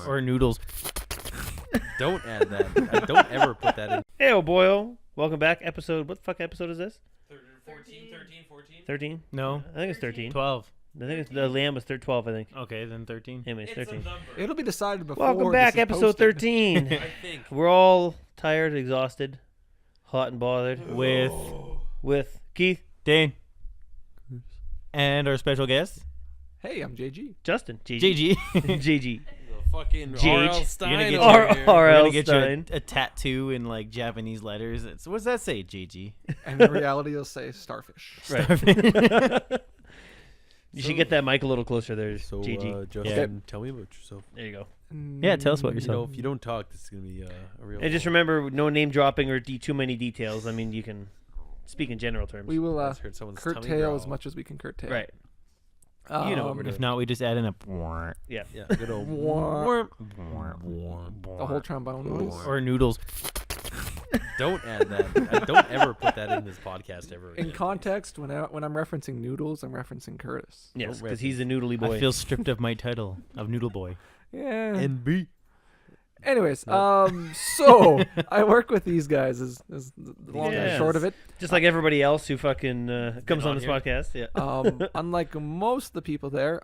Or noodles. Don't add that. Don't ever put that in. Hey, oh boy, welcome back. Episode, what the fuck episode is this? 14. 13? No. I think it's 13. 12. I think it's, the Liam was 12, I think. Okay, then 13. Anyways, 13. It'll be decided before. Welcome back, this is episode posted. 13. I think. We're all tired, exhausted, hot and bothered. With Keith, Dane. And our special guest, Hey, I'm JG. Justin, JG. JG. Fucking Jage. R.L. Stein. You're gonna get over your- here. R- We're R.L. gonna get you Stein. a tattoo in like Japanese letters. What does that say, JG? And in reality, you'll say starfish. Right. You should get that mic a little closer there, So, JG. Justin, tell me about yourself. There you go. Yeah, tell us about You yourself. know, if you don't talk, this is gonna be a real. And just remember, no name dropping or too many details. I mean, you can speak in general terms. We will I just heard someone's tummy curtail growl. as much as we can curtail. Right. You know what we're doing. If not, we just add in a Yeah. Yeah, good old. The whole trombone noise. or noodles. Don't add that. Don't ever put that in this podcast ever again. In context, when I'm referencing noodles, I'm referencing Curtis. Yes, Don't because he's a noodly boy. I feel stripped of my title of Noodle Boy. Yeah. NB. Anyways, so I work with these guys is the long and Yes. short of it. Just like everybody else who fucking comes on on this here. podcast. Yeah. Unlike most of the people there,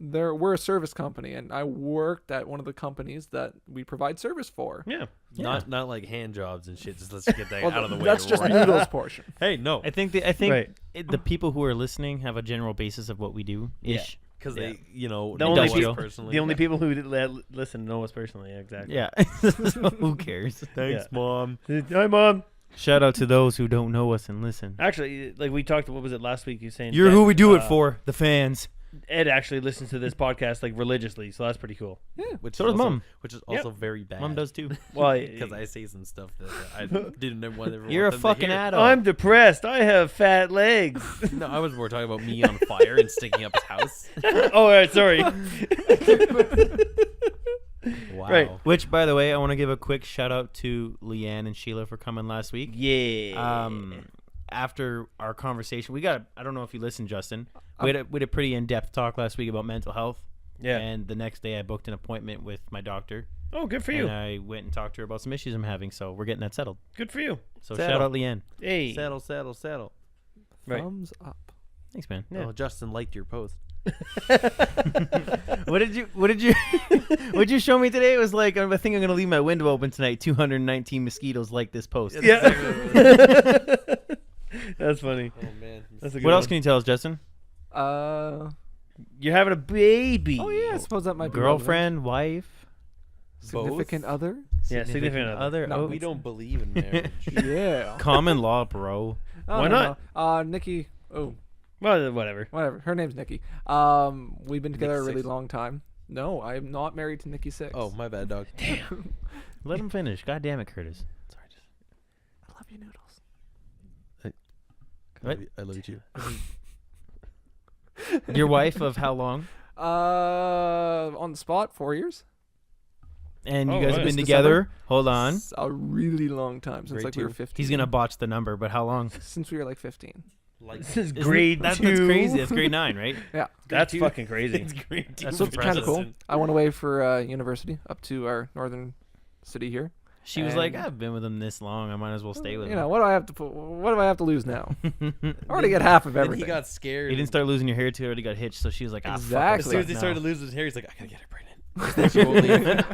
we're a service company, and I worked at one of the companies that we provide service for. Yeah. Not like hand jobs and shit. Just let's get that Well, out of the way. that's just right noodles portion. Hey, no, I think Right. the people who are listening have a general basis of what we do. Ish. because Yeah. they, you know, The they only know us people- personally. The only people who listen know us personally. Yeah, exactly. Yeah. Who cares? Thanks, Mom. Hi, Mom. Shout out to those who don't know us and listen. Actually, like we talked, what was it last week? You saying You're that, who we do it for, the fans. Ed actually listens to this podcast like religiously, so that's pretty cool. Which So is does also, Mom. Which is also very bad. Mom does too. Well, Because I say some stuff that I didn't want to. You're a fucking adult. I'm depressed. I have fat legs. No, I was more talking about me on fire and sticking up his house. Oh, all right, sorry. Wow. Right. Which, by the way, I want to give a quick shout out to Leanne and Sheila for coming last week. Yeah. After our conversation, I don't know if you listened, Justin. We had a pretty in-depth talk last week about mental health. Yeah. And the next day I booked an appointment with my doctor. Oh, good for you. And I went and talked to her about some issues I'm having, so we're getting that settled. Good for you. So Settle. shout out Leanne. Hey. Settle. Right. Thumbs up. Thanks, man. Yeah. Oh, Justin liked your post. What did you show me today? It was like, I think I'm gonna leave my window open tonight. 219 mosquitoes like this post. Yeah. That's funny. Oh man. That's a good What else one. can you tell us, Justin? You're having a baby. Oh yeah, I suppose that might be Girlfriend, wife, relevant. Significant other. Yeah, significant other. No, Oh, We don't believe in marriage. Yeah. common law, bro. Why not? Nikki. Oh, Well, whatever. whatever. Her name's Nikki. We've been together a Nikki really Six. long time. No, I'm not married to Nikki Six. Oh, my bad, dog. Let him finish. God damn it, Curtis. Sorry. I love you, noodles. What? I love you too. Your wife of how long? On the spot, 4 years. And you Oh, guys wow. have been This together. Hold on. It's a really long time since Grade like we were two. 15. He's gonna botch the number, but how long? Since we were like 15. Like This is Isn't grade That's 2. crazy. That's grade 9, right? Yeah. That's two. fucking crazy. it's great. That's So it's kind of impressive. cool. I went away for university up to our northern city here. She was like, And- I've been with him this long. I might as well stay with You him. know, what do I have to lose now? I already get half of Then everything. he got scared. He didn't start losing your hair till he already got hitched, so she was like, ah, As Exactly. soon as he fuck started no. to lose his hair, he's like, I gotta get her pregnant. She won't leave.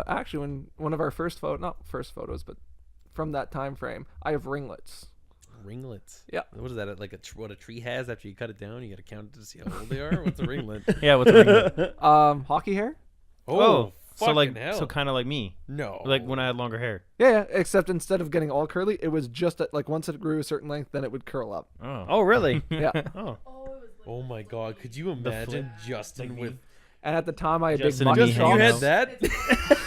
Actually, when one of our not first photos, but from that time frame, I have ringlets. Ringlets. Yeah. What is that? Like what a tree has after you cut it down? You gotta count it to see how old they are. What's a ringlet? Yeah, what's the ring? Hockey hair. Oh, so fucking like, hell. so kind of like me, no. like when I had longer hair. Yeah, except instead of getting all curly, it was just at, like once it grew a certain length, then it would curl up. Oh, Oh, really? Yeah. Oh. Oh my god, could you imagine Justin with And at the time, I had Justin big and me mutton hanging you chops. out. had that?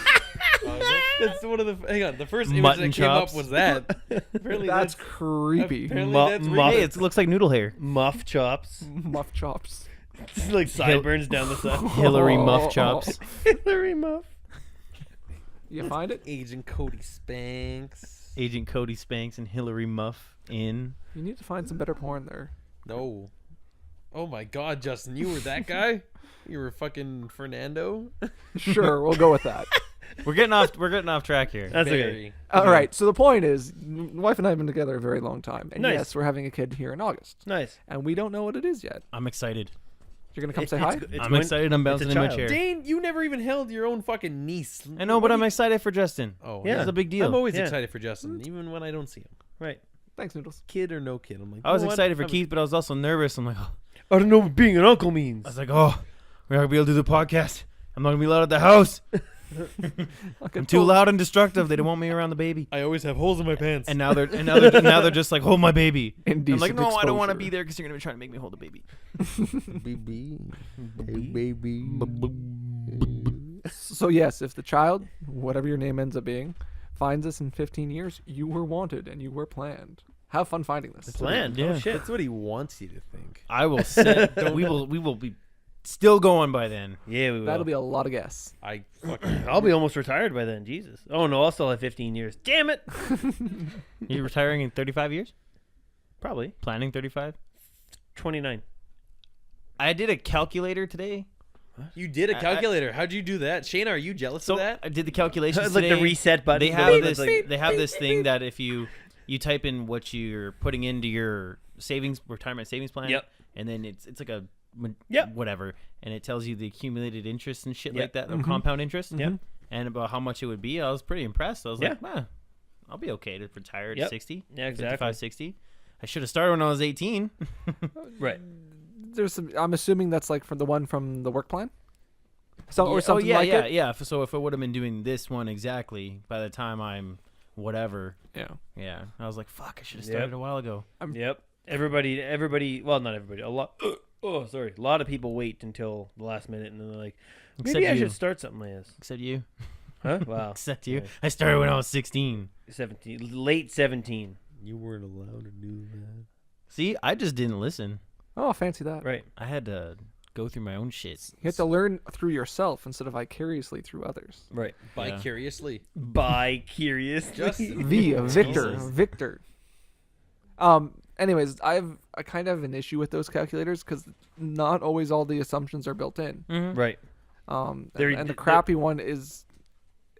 That's one of the hang on. The first image Mutton that came chops. up was that. Apparently That's creepy. Apparently Mu- that's mu- hey, it looks like noodle hair. Muff chops. Muff chops. It's like sideburns down the side. Hillary Muff chops. Hillary Muff. You find it? Agent Cody Spanks. Agent Cody Spanks and Hillary Muff in. You need to find some better porn there. No. Oh my God, Justin, you were that guy? You were fucking Fernando? Sure, we'll go with that. We're getting off track here. That's okay. Very. All right. So the point is, wife and I have been together a very long time, and Nice. yes, we're having a kid here in August, Nice. and we don't know what it is yet. I'm excited. You're gonna come It- say it's hi? go- it's I'm when- excited. I'm it's a bouncing in my child. chair. Dane, you never even held your own fucking niece. I know, but I'm excited for Justin. Oh, Yeah. It's a big deal. I'm always Yeah. excited for Justin, even when I don't see him. Right. Thanks, Noodles. Kid or no kid. I'm like, I was you know what? excited for I'm- Keith, but I was also nervous. I'm like, oh. I don't know what being an uncle means. I was like, oh, we're not gonna be able to do the podcast. I'm not gonna be loud at the house. Okay, I'm too cool. loud and destructive. They don't want me around the baby. I always have holes in my pants. And now they're just like, hold my baby. I'm Indecent like, no, I don't want to exposure. be there because you're gonna be trying to make me hold the baby. baby. Hey, baby. So yes, if the child, whatever your name ends up being, finds us in 15 years, you were wanted and you were planned. Have fun finding this. Planned. Yeah. Oh, shit. That's what he wants you to think. I will set. we will be still going by then. Yeah, we will. That'll be a lot of guess. I fucking. I'll be almost retired by then. Jesus. Oh no, I'll still have 15 years. Damn it. You're retiring in 35 years? Probably Planning 35? 29. I did a calculator today. You did a calculator. How'd you do that? Shane, are you jealous So of that? I did the calculations It's like the today. reset button. They have It's this. like- They have this thing that if you type in what you're putting into your retirement savings plan, Yep. and then it's like a Yep. whatever, and it tells you the accumulated interest and shit Yep. like that, or compound interest, Yep. and about how much it would be. I was pretty impressed. I was like, Yeah. man, I'll be okay to retire at Yep. 60, Yeah, exactly. 55, 60. I should have started when I was 18. Right. There's some. I'm assuming that's like from the one from the work plan. So or Yeah, something yeah, like yeah, it. yeah. So if I would have been doing this one exactly by the time I'm whatever, Yeah. yeah, I was like, fuck, I should have started Yep. a while ago. Yep. Everybody. Well, not everybody. A lot. Oh, sorry. A lot of people wait until the last minute, and then they're like, maybe Except I you. should start something like this. Except you. Huh? Wow. Except you. Right. I started when I was 16. 17. Late 17. You weren't allowed to do that. See, I just didn't listen. Oh, fancy that. Right. I had to go through my own shit. You have to learn through yourself instead of vicariously through others. Right. Vicariously. By curious. Justin. Victor. Jesus. Victor. Anyways, I kind of have an issue with those calculators because not always all the assumptions are built in. Right. And They're- the they're- crappy one is,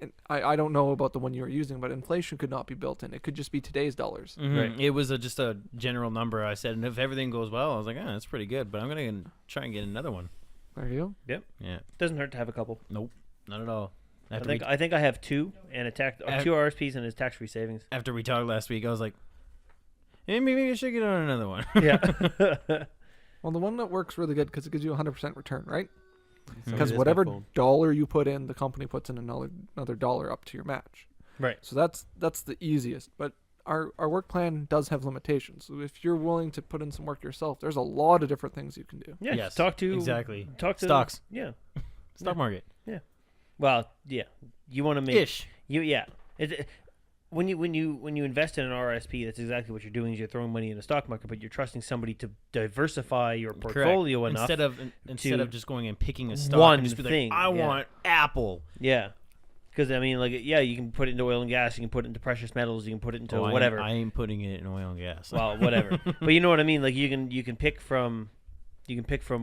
and I don't know about the one you're using, but inflation could not be built in. It could just be today's dollars. Right. It was just a general number. I said, and if everything goes well, I was like, that's pretty good, but I'm going to try and get another one. There you go. Yeah. Doesn't hurt to have a couple. Nope. Not at all. I After, think I have two and two RSPs and a tax-free savings. after we talked last week, I was like, maybe I should get on another one. Yeah. Well, the one that works really good because it gives you 100% return, right? Sorry, Because that's my whatever phone. dollar you put in, the company puts in another dollar up to your match. Right. So that's the easiest. But our work plan does have limitations. So if you're willing to put in some work yourself, there's a lot of different things you can do. Yeah. Yes, Talk to exactly. Talk to Stocks. Yeah. Stock market. Well, yeah. You want to make Ish. when you invest in an RSP, that's exactly what you're doing. Is you're throwing money in the stock market, but you're trusting somebody to diversify your portfolio Correct. enough. Instead of just going and picking a stock one and just be thing, like, I yeah. want Apple. Yeah. Because I mean, like, yeah, you can put it into oil and gas. You can put it into precious metals. You can put it into whatever. I ain't putting it in oil and gas. Well, whatever. But you know what I mean. Like you can pick from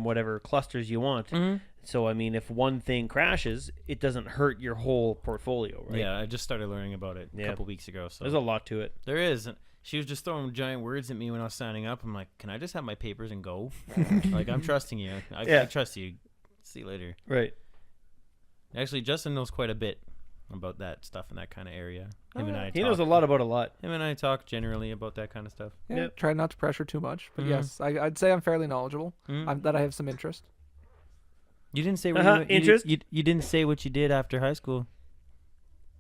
whatever clusters you want. Mhm. So I mean, if one thing crashes, it doesn't hurt your whole portfolio, right? Yeah, I just started learning about it a Yeah. couple weeks ago. So There's a lot to it. there is. She was just throwing giant words at me when I was signing up. I'm like, can I just have my papers and go? Like, I'm trusting you. I Yeah. trust you. See you later. Right. Actually, Justin knows quite a bit about that stuff in that kind of area. Him and I He knows a lot about a lot. Him and I talk generally about that kind of stuff. Yeah, Yep. try not to pressure too much. But Mhm. yes, I'd say I'm fairly knowledgeable. Mhm. That I have some interest. You didn't say what Interest? you didn't say what you did after high school.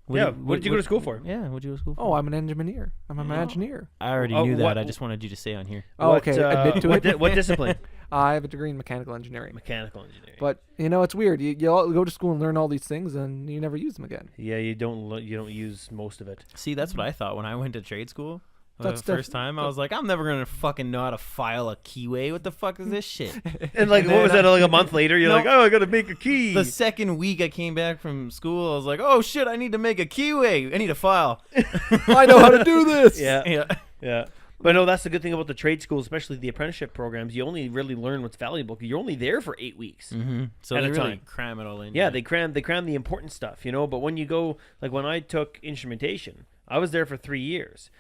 What did you go to school for? Yeah, what did you go to school for? Oh, I'm an engineer. I'm an engineer. I already Oh, knew that. what- I just wanted you to say on here. Oh, What, okay. Admit to it. What discipline? I have a degree in mechanical engineering. Mechanical engineering. But it's weird. You all go to school and learn all these things, and you never use them again. yeah, you don't use most of it. See, that's what I thought when I went to trade school. That's The first time, I was like, I'm never gonna fucking know how to file a keyway. What the fuck is this shit? And like, what was that? Like a month later, you're No. like, oh, I gotta make a key. The second week I came back from school, I was like, oh shit, I need to make a keyway. I need a file. I know how to do this. yeah, Yeah. yeah. But no, that's the good thing about the trade schools, especially the apprenticeship programs. You only really learn what's valuable. You're only there for 8 weeks. Mm-hmm. So At they a really time. cram it all in. Yeah, they cram the important stuff, you know. But when you go, like when I took instrumentation, I was there for 3 years.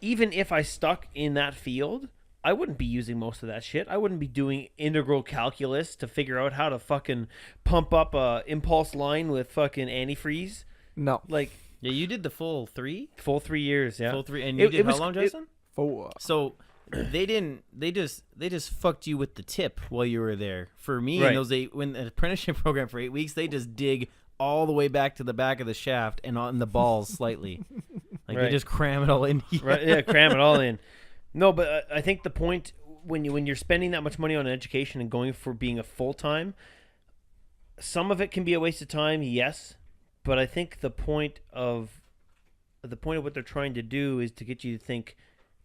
Even if I stuck in that field, I wouldn't be using most of that shit. I wouldn't be doing integral calculus to figure out how to fucking pump up a impulse line with fucking antifreeze. No. Like Yeah, you did the full 3? full 3 years, yeah. Full 3, and It- you did it how was- long, it- Justin? 4. So they didn't. They just fucked you with the tip while you were there. For me, Right. in those 8, when the apprenticeship program for 8 weeks, they just dig all the way back to the back of the shaft and on the balls slightly. Like Right. they just cram it all in. Right, yeah, cram it all in. No, but I think the point when you're spending that much money on education and going for being a full time, some of it can be a waste of time, yes. But I think the point of what they're trying to do is to get you to think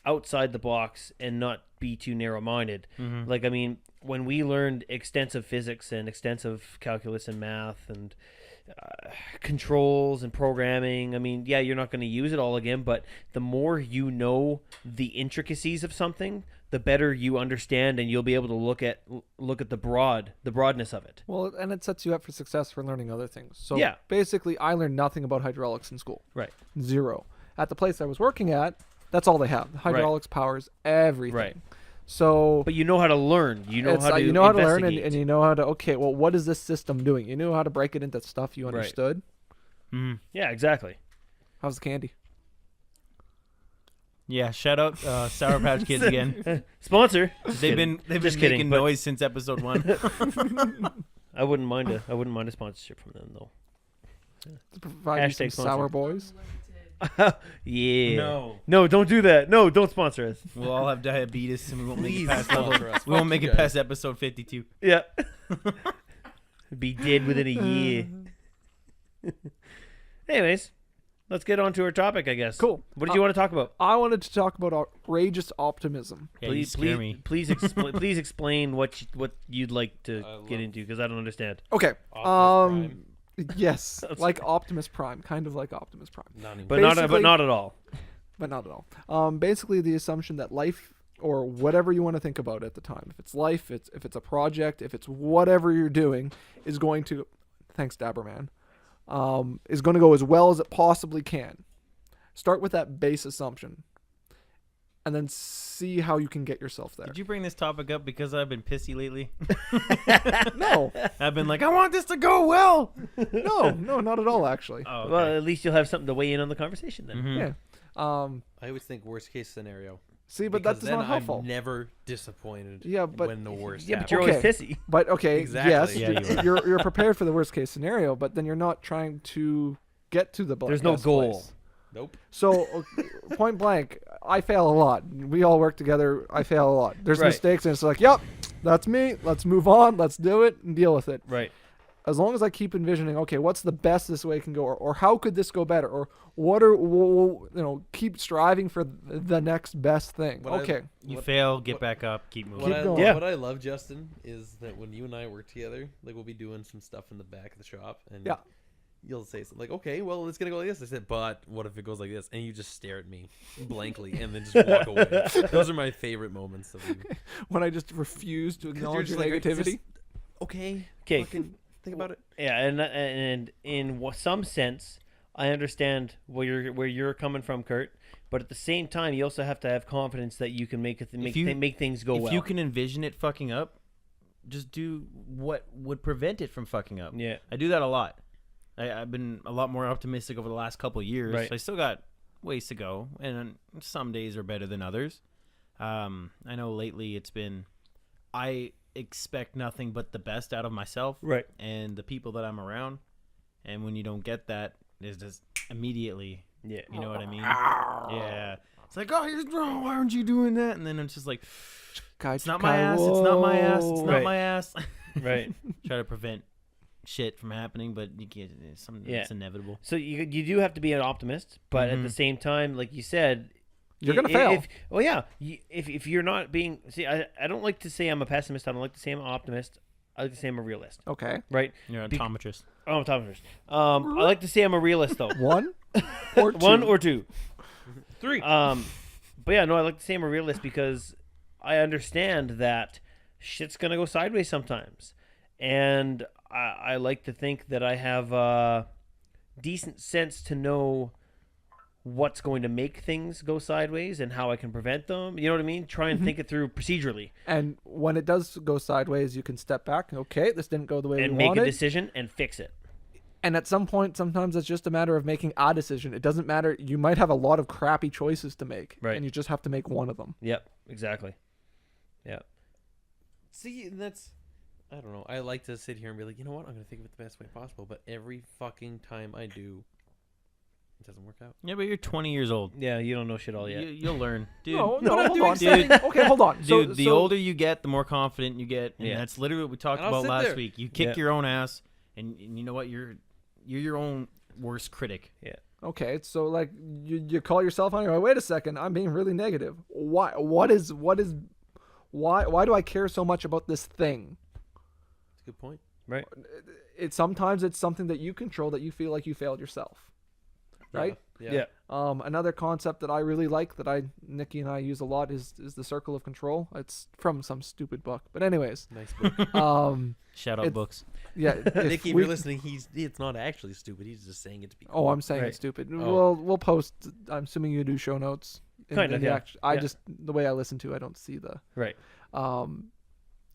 outside the box and not be too narrow minded. Mhm. Like, I mean, when we learned extensive physics and extensive calculus and math and controls and programming, I mean, yeah, you're not going to use it all again, but the more you know the intricacies of something, the better you understand, and you'll be able to look at the broadness of it. Well, and it sets you up for success for learning other things. So Yeah. basically, I learned nothing about hydraulics in school. Right. 0. At the place I was working at, that's all they have. Hydraulics powers everything. Right. So But you know how to learn. You know it's, how to you know how to learn, and investigate. you know how to, okay, well, what is this system doing? You know how to break it into stuff you Right. understood. Mhm. Yeah, exactly. How's the candy? Yeah, shout out Sour Patch Kids again. Sponsor. They've been Just kidding, making but- noise since episode 1. I wouldn't mind a sponsorship from them though. To provide you some Hashtag sponsor. sour boys. Yeah. No, don't do that. No, don't sponsor us. We'll all have diabetes and we won't make it Please past sponsor us. we won't Fuck make you it guys. past episode 52. Yeah. Be dead within a year. Anyways, let's get on to our topic, I guess. Cool. What did you want to talk about? I wanted to talk about outrageous optimism. Yeah, you scare me. Please explain what you'd like to get into, because I don't understand. Okay. Optimus Yes, That's like Optimus Prime, kind of like Optimus Prime, Not anymore. But not Basically- at all. but not at all. Basically, the assumption that life, or whatever you want to think about at the time, if it's life, if it's a project, if it's whatever you're doing, is going to, thanks Dabberman, is going to go as well as it possibly can. Start with that base assumption, and then see how you can get yourself there. Did you bring this topic up because I've been pissy lately? No, I've been like, I want this to go well. no, not at all. Actually, Oh, okay. Well, at least you'll have something to weigh in on the conversation then. Mhm. yeah. I always think worst case scenario. See, but because that's then not helpful. I'm never disappointed. Yeah, but- when the worst. Yeah, but happens. you're always Okay. pissy. But okay, Exactly. Yeah, yes, you are. you're prepared for the worst case scenario, but then you're not trying to get to the There's no best goal. place. Nope. So, point blank, I fail a lot. We all work together. I fail a lot. There's Right. mistakes, and it's like, yep, that's me. Let's move on. Let's do it and deal with it. Right. As long as I keep envisioning, okay, what's the best this way can go, or how could this go better, or what are keep striving for the next best thing. What I- Okay, You What- fail, get back up, keep moving. Keep going. Yeah. What I love, Justin, is that when you and I work together, like we'll be doing some stuff in the back of the shop, and Yeah. you'll say something like, "Okay, well, it's gonna go like this." I said, "But what if it goes like this?" And you just stare at me blankly and then just walk away. Those are my favorite moments of you. when I just refuse to 'Cause acknowledge you're your just like, negativity. just, okay, Okay. fucking think about it. Yeah, and in some sense, I understand where you're coming from, Kurt. But at the same time, you also have to have confidence that you can make things go if well. you can envision it fucking up, just do what would prevent it from fucking up. Yeah. I do that a lot. I've been a lot more optimistic over the last couple of years. Right. I still got ways to go, and some days are better than others. I know lately it's been, I expect nothing but the best out of myself Right. and the people that I'm around. And when you don't get that, it's just immediately, Yeah. you know what I mean? Yeah. It's like, why aren't you doing that? And then it's just like, it's not my ass. It's not my ass. It's not Right. my ass. Right. Try to prevent shit from happening, but you can't. It's inevitable. So you do have to be an optimist, but at the same time, like you said, You're gonna i- fail. If, well, yeah. If you're not being, see, I don't like to say I'm a pessimist. I don't like to say I'm an optimist. I like to say I'm a realist. Okay, Right? You're an Bec- optometrist. Oh, I'm optimist. I like to say I'm a realist though. one or two. One or two. Three. But yeah, no, I like to say I'm a realist because I understand that shit's gonna go sideways sometimes, and I like to think that I have decent sense to know what's going to make things go sideways and how I can prevent them. You know what I mean? Try and think it through procedurally And when it does go sideways, you can step back. Okay, this didn't go the way and we make wanted. a decision and fix it. And at some point, sometimes it's just a matter of making a decision. It doesn't matter. You might have a lot of crappy choices to make, Right. and you just have to make one of them. Yep, exactly. Yeah. See, that's I don't know. I like to sit here and be like, you know what? I'm gonna think of it the best way possible. But every fucking time I do, it doesn't work out. Yeah, but you're 20 years old. Yeah, you don't know shit all yet. You'll learn, dude. No, but I'm hold doing on. something. Okay, hold on. Dude, the older you get, the more confident you get, and Yeah. that's literally what we talked And I'll about sit last there. week. You kick Yeah. your own ass, and you know what? You're your own worst critic. Okay, so like you call yourself on your wait a second, I'm being really negative. Why do I care so much about this thing? That's a good point. Right. Sometimes it's something that you control that you feel like you failed yourself. Right? Yeah. Another concept that I really like that Nikki and I use a lot is the circle of control. It's from some stupid book. But anyways, Nice book. Shout out It's- books. yeah, Nicky, if you're listening, it's not actually stupid. He's just saying it to be cool. Oh, I'm saying Right. it's stupid. Oh. We'll post. I'm assuming you do show notes. Kind of, yeah. I Yeah. just the way I listen to, I don't see the. Right.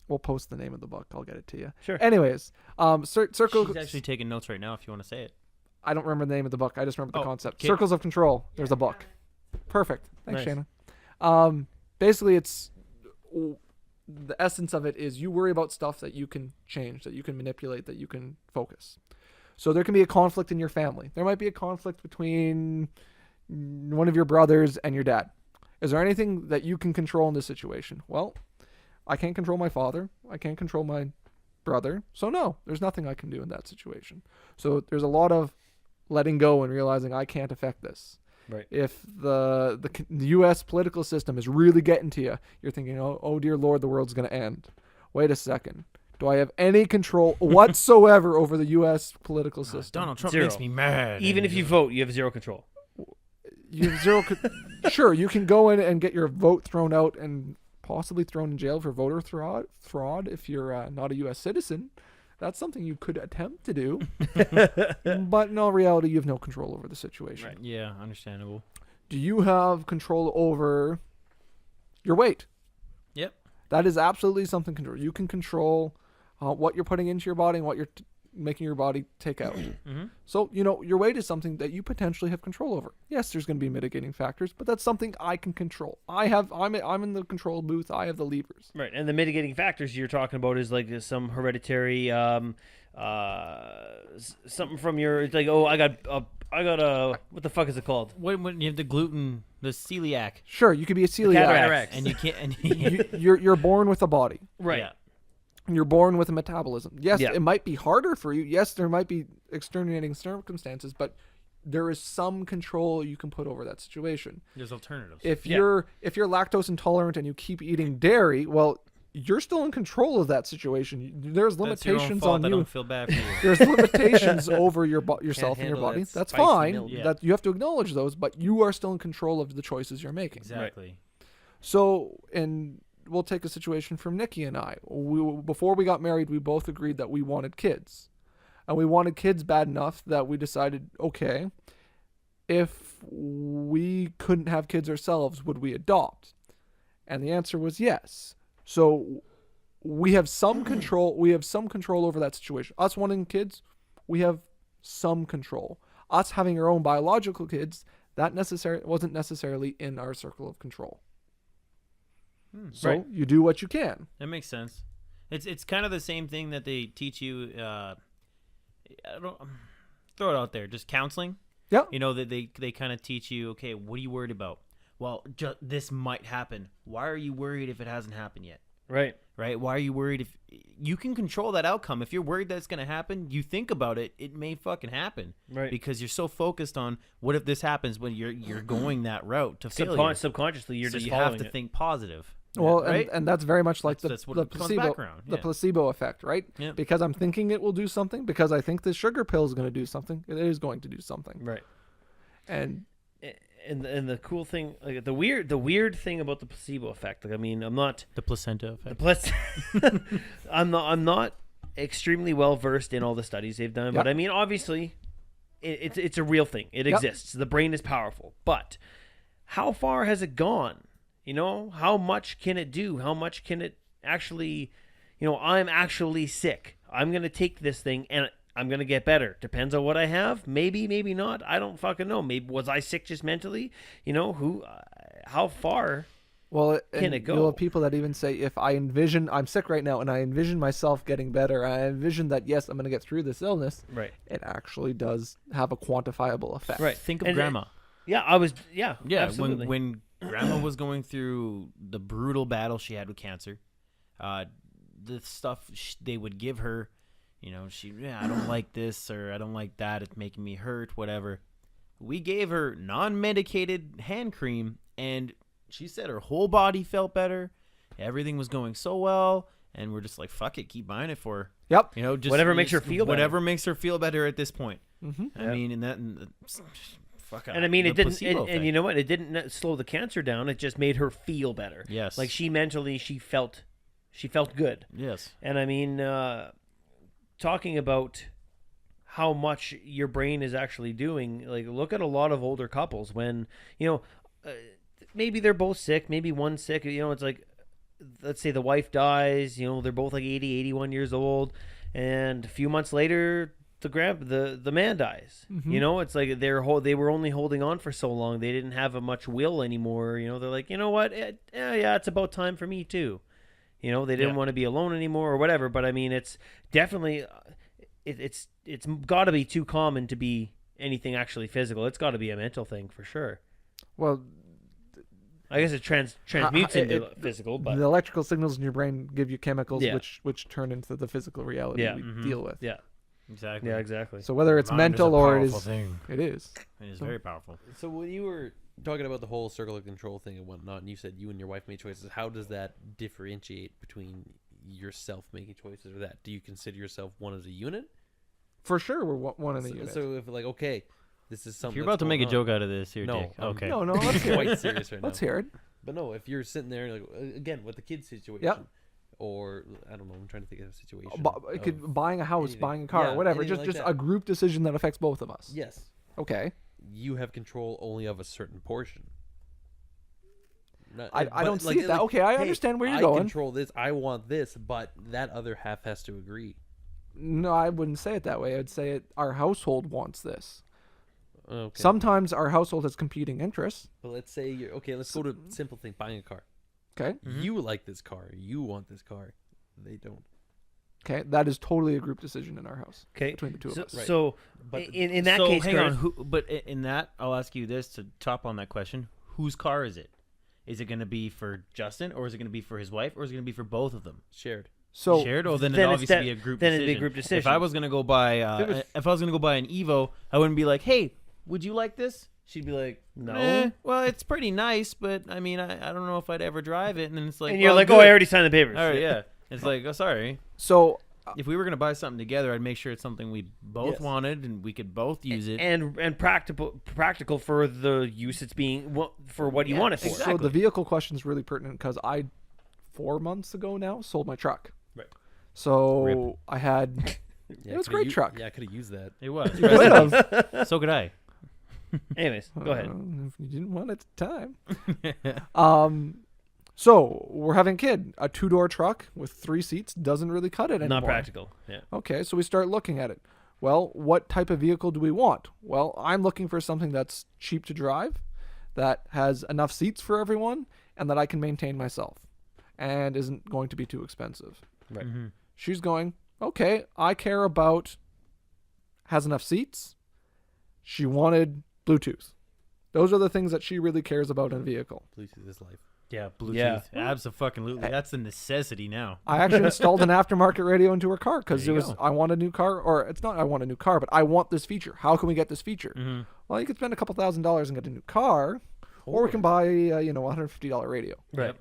We'll post the name of the book. I'll get it to you. Sure. Anyways, circle. She's actually taking notes right now if you want to say it. I don't remember the name of the book. I just remember the Oh, concept. okay. Circles of Control. There's a book. Perfect. Thanks, Nice. Shayna. Basically, it's the essence of it is you worry about stuff that you can change, that you can manipulate, that you can focus. So there can be a conflict in your family. There might be a conflict between one of your brothers and your dad. Is there anything that you can control in this situation? Well, I can't control my father. I can't control my brother. So no, there's nothing I can do in that situation. So there's a lot of letting go and realizing I can't affect this. Right. If the U.S. political system is really getting to you, you're thinking, oh dear Lord, the world's going to end. Wait a second. Do I have any control whatsoever over the U.S. political system? Donald Trump Zero. makes me mad. Even if you vote, you have zero control. You have zero. Sure, you can go in and get your vote thrown out and possibly thrown in jail for voter fraud if you're not a U.S. citizen. That's something you could attempt to do. But in all reality, you have no control over the situation. Right. Yeah, understandable. Do you have control over your weight? Yep. That is absolutely something control. You can control what you're putting into your body and what you're making your body take out. Mm-hmm. So, your weight is something that you potentially have control over. Yes, there's going to be mitigating factors, but that's something I can control. I'm in the control booth. I have the levers. Right. And the mitigating factors you're talking about is like some hereditary, something from your. It's like, oh, I got a. What the fuck is it called? When you have the gluten, the celiac, Sure, you could be a celiac. cataracts. and you can't. And You're born with a body. Right. Yeah. You're born with a metabolism. Yes, Yeah. it might be harder for you. Yes, there might be extenuating circumstances, but there is some control you can put over that situation. There's alternatives. If Yeah. you're lactose intolerant and you keep eating dairy, well, you're still in control of that situation. There's That's your own limitations fault. on I you. don't feel bad for you. There's limitations over yourself and your handle body. that That's spicy fine. milk. Yeah. That you have to acknowledge those, but you are still in control of the choices you're making. Exactly. So, and we'll take a situation from Nikki and I. Before we got married, we both agreed that we wanted kids. And we wanted kids bad enough that we decided, okay, if we couldn't have kids ourselves, would we adopt? And the answer was yes. So we have some control. We have some control over that situation. Us wanting kids, we have some control. Us having our own biological kids, that wasn't necessarily in our circle of control. So Right. you do what you can. That makes sense. It's kind of the same thing that they teach you. I don't throw it out there. Just counseling. Yeah. That they kind of teach you. Okay, what are you worried about? Well, this might happen. Why are you worried if it hasn't happened yet? Right. Right? Why are you worried if you can control that outcome? If you're worried that it's going to happen, you think about it, it may fucking happen. Right. Because you're so focused on what if this happens when you're going that route to failure. Subconsciously, you're So just you following have to it. think positive. Well, right? and that's very much like That's what the becomes placebo background, the yeah. placebo effect, right? Yeah. Because I'm thinking it will do something, because I think this sugar pill is going to do something, it is going to do something. Right. And and the cool thing, like the weird thing about the placebo effect. Like, I mean, I'm not The placenta effect. I'm not extremely well versed in all the studies they've done, but Yep. I mean, obviously, it's a real thing. It Yep. exists. The brain is powerful, but how far has it gone? You know, how much can it do? How much can it actually? You know, I'm actually sick. I'm gonna take this thing and I'm gonna get better. Depends on what I have. Maybe, maybe not. I don't fucking know. Maybe was I sick just mentally? You know, how far? Well, Can and it go? You'll have people that even say, if I envision, I'm sick right now, and I envision myself getting better, I envision that, yes, I'm going to get through this illness, Right. it actually does have a quantifiable effect. Right. Think of And- grandma. Yeah, I was. Yeah. Yeah, Absolutely. when grandma was going through the brutal battle she had with cancer, the stuff they would give her, you know, I don't like this or I don't like that, it's making me hurt, whatever. We gave her non-medicated hand cream, and she said her whole body felt better. Everything was going so well, and we're just like, fuck it, keep buying it for her. Yep. You know, just Whatever makes her feel better. whatever makes her feel better at this point. Mm-hmm. I Yep. mean, fuck. And I mean, the it didn't. placebo And you know what? It didn't slow the cancer down. It just made her feel better. Yes. Like she felt good. Yes. And I mean, talking about how much your brain is actually doing, like look at a lot of older couples when, you know, maybe they're both sick, maybe one's sick, you know, it's like, let's say the wife dies, you know, they're both like 80, 81 years old, and a few months later, the man dies. Mhm. You know, it's like they were only holding on for so long, they didn't have much will anymore. You know, they're like, you know what, yeah, it's about time for me too. You know, they didn't Yeah. want to be alone anymore or whatever. But I mean, it's definitely it's got to be too common to be anything actually physical. It's got to be a mental thing for sure. Well, I guess it transmutes into it- physical, but the electrical signals in your brain give you chemicals Yeah. which turn into the physical reality Yeah. we Mhm. deal with. yeah, Exactly. yeah, exactly. So whether it's Mind is mental a or it powerful is, thing. it is. It is very powerful. So when you were talking about the whole circle of control thing and whatnot, and you said you and your wife made choices, how does that differentiate between yourself making choices or that? Do you consider yourself one as a unit? For sure, we're one in the So, unit. so if like, okay, this is something. If you're that's about to make a going on. joke out of this, here, No, Dick. I'm- Okay. no, let's hear quite it. serious right now. Let's hear it. But no, if you're sitting there, like again with the kids situation, Yep. or I don't know, I'm trying to think of a situation. It could buying a house, anything. buying a car, Yeah, whatever. anything Just like just that. a group decision that affects both of us. Yes, Okay. you have control only of a certain portion. Not- I but, don't see that. Okay, I hey, understand where you're I going. control this. I want this, but that other half has to agree. No, I wouldn't say it that way. I'd say our household wants this. Okay. Sometimes our household has competing interests. But let's say you're okay. Let's go to simple thing: buying a car. Okay. Mhm. You like this car. You want this car. They don't. Okay. That is totally a group decision in our house Okay, between the two so, of us. Right. so But in that so, case, hang on. Curtis, But in that, I'll ask you this to top on that question: whose car is it? Is it going to be for Justin, or is it going to be for his wife, or is it going to be for both of them? Shared. So Shared, or then, then it'd it's obviously that- be a group then decision. it'd be a group If decision. I was going to go buy, if I was going to go buy an Evo, I wouldn't be like, "Hey, would you like this?" She'd be like, No. Well, it's pretty nice, but I mean, I don't know if I'd ever drive it. And then it's like, and you're well, like, good. oh, I already signed the papers. All right, yeah. It's like, oh, sorry. so If we were gonna buy something together, I'd make sure it's something we both Yes. wanted and we could both use it. and practical for the use it's being for what you Yeah, want it for. exactly. So the vehicle question is really pertinent because I, 4 months ago now, sold my truck. Right. So Rip. I had. Yeah, It was a coulda great u- truck. Yeah, I could have used that. It was. You could have. So could I. Anyways, go ahead. If you didn't want it at the time. So we're having a kid. A 2-door truck with 3 seats doesn't really cut it anymore. Not practical. Yeah. Okay, so we start looking at it. Well, what type of vehicle do we want? Well, I'm looking for something that's cheap to drive, that has enough seats for everyone, and that I can maintain myself, and isn't going to be too expensive. Right. Mm-hmm. She's going, okay, I care about has enough seats. She wanted Bluetooth. Those are the things that she really cares about in a vehicle. Bluetooth is life. Yeah, Bluetooth. Yeah. Absolutely. That's a necessity now. I actually installed an aftermarket radio into her car because There it you was go. I want a new car, or it's not I want a new car, but I want this feature. How can we get this feature? Mm-hmm. Well, you could spend a couple $1,000s and get a new car, or we can buy a $150 radio. Right.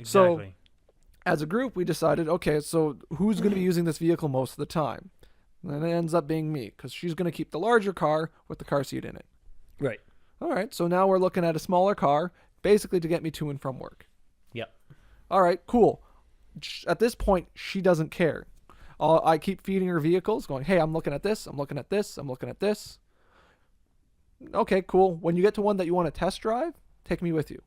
So- Exactly. As a group, we decided, okay, so who's going to be using this vehicle most of the time? And it ends up being me because she's going to keep the larger car with the car seat in it. Right. All right, so now we're looking at a smaller car, basically to get me to and from work. Yep. All right, cool. At this point, she doesn't care. I keep feeding her vehicles, going, hey, I'm looking at this, I'm looking at this, I'm looking at this. Okay, cool. When you get to one that you want to test drive, take me with you.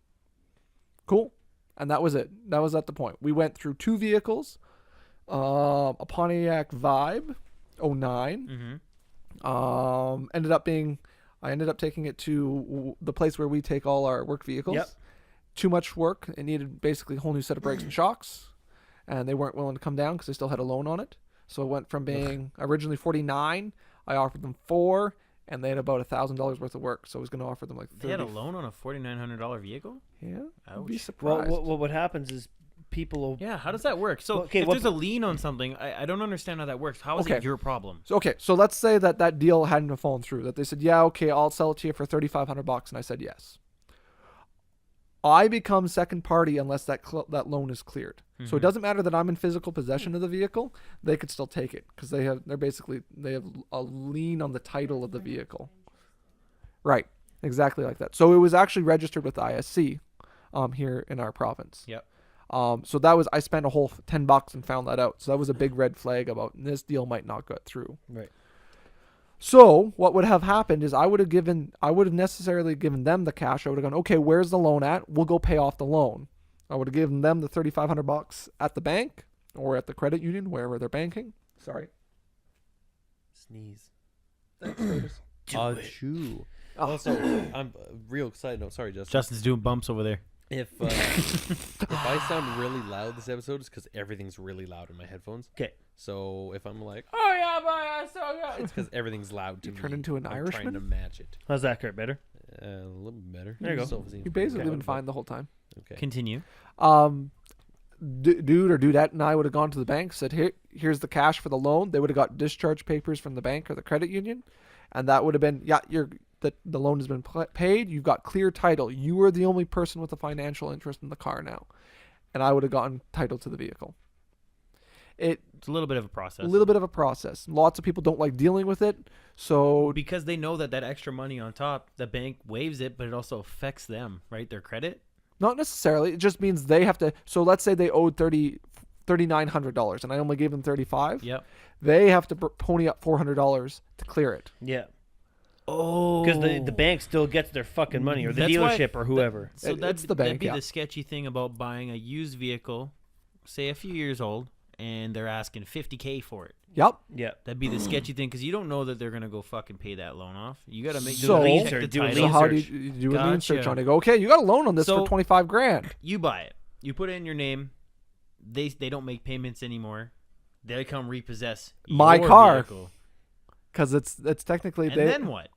Cool. And that was it. That was at the point. We went through 2 vehicles, a Pontiac Vibe 09. I ended up taking it to the place where we take all our work vehicles. Yep. Too much work. It needed basically a whole new set of brakes and shocks. And they weren't willing to come down because they still had a loan on it. So it went from being originally $49. I offered them $4, and they had about $1,000 worth of work. So I was going to offer them like $30. They had a loan on a $4,900 vehicle? Yeah. I'd be Ouch. surprised. Well, what happens is people will. Yeah, how does that work? So Okay, if what- there's a lien on something, I don't understand how that works. How is Okay. it your problem? So let's say that deal hadn't fallen through. That they said, yeah, okay, I'll sell it to you for $3,500, and I said yes. I become second party unless that loan is cleared. So it doesn't matter that I'm in physical possession of the vehicle; they could still take it because they have a lien on the title of the vehicle. Right, exactly like that. So it was actually registered with the ISC, here in our province. Yep. So that was I spent a whole $10 and found that out. So that was a big red flag about this deal might not get through. Right. So what would have happened is I would have necessarily given them the cash. I would have gone, okay, where's the loan at? We'll go pay off the loan. I would have given them the $3,500 at the bank or at the credit union, wherever they're banking. Sorry. Sneeze. Thanks, Curtis. Achoo. Oh. Also, I'm real excited. No, sorry, Justin. Justin's doing bumps over there. If I sound really loud this episode, it's because everything's really loud in my headphones. Okay. So if I'm like, oh yeah, boy, so good, it's because everything's loud to You me. turn into an I'm Irishman? trying to match it. How's that, Kurt? Better? A little bit better. There you go. Still seems You've pretty basically loud, been but- fine the whole time. Okay. Continue. Dude or dudette and I would have gone to the bank, said, here's the cash for the loan. They would have got discharge papers from the bank or the credit union, and that would have been, the loan has been paid. You've got clear title. You are the only person with a financial interest in the car now, and I would have gotten title to the vehicle. It's a little bit of a process. A little bit of a process. Lots of people don't like dealing with it, so Because they know that extra money on top, the bank waives it, but it also affects them, right? Their credit. not necessarily. It just means they have to. So let's say they owed $3,900, and I only gave them $35. Yep. They have to pony up $400 to clear it. Yeah. Oh. Because the bank still gets their fucking money, or the That's why- dealership, or whoever. So It's that'd, the bank, that'd be yeah. the sketchy thing about buying a used vehicle, say a few years old, and they're asking $50K for it. Yep. Yeah. That'd be the sketchy thing because you don't know that they're gonna go fucking pay that loan off. You gotta make So- check Do a the do a title. So lien how do search. you do a lien search Gotcha. on it? Go, okay, you got a loan on this So- for $25,000. You buy it. You put it in your name. They don't make payments anymore. They come repossess My your car. vehicle. Because it's technically And then what?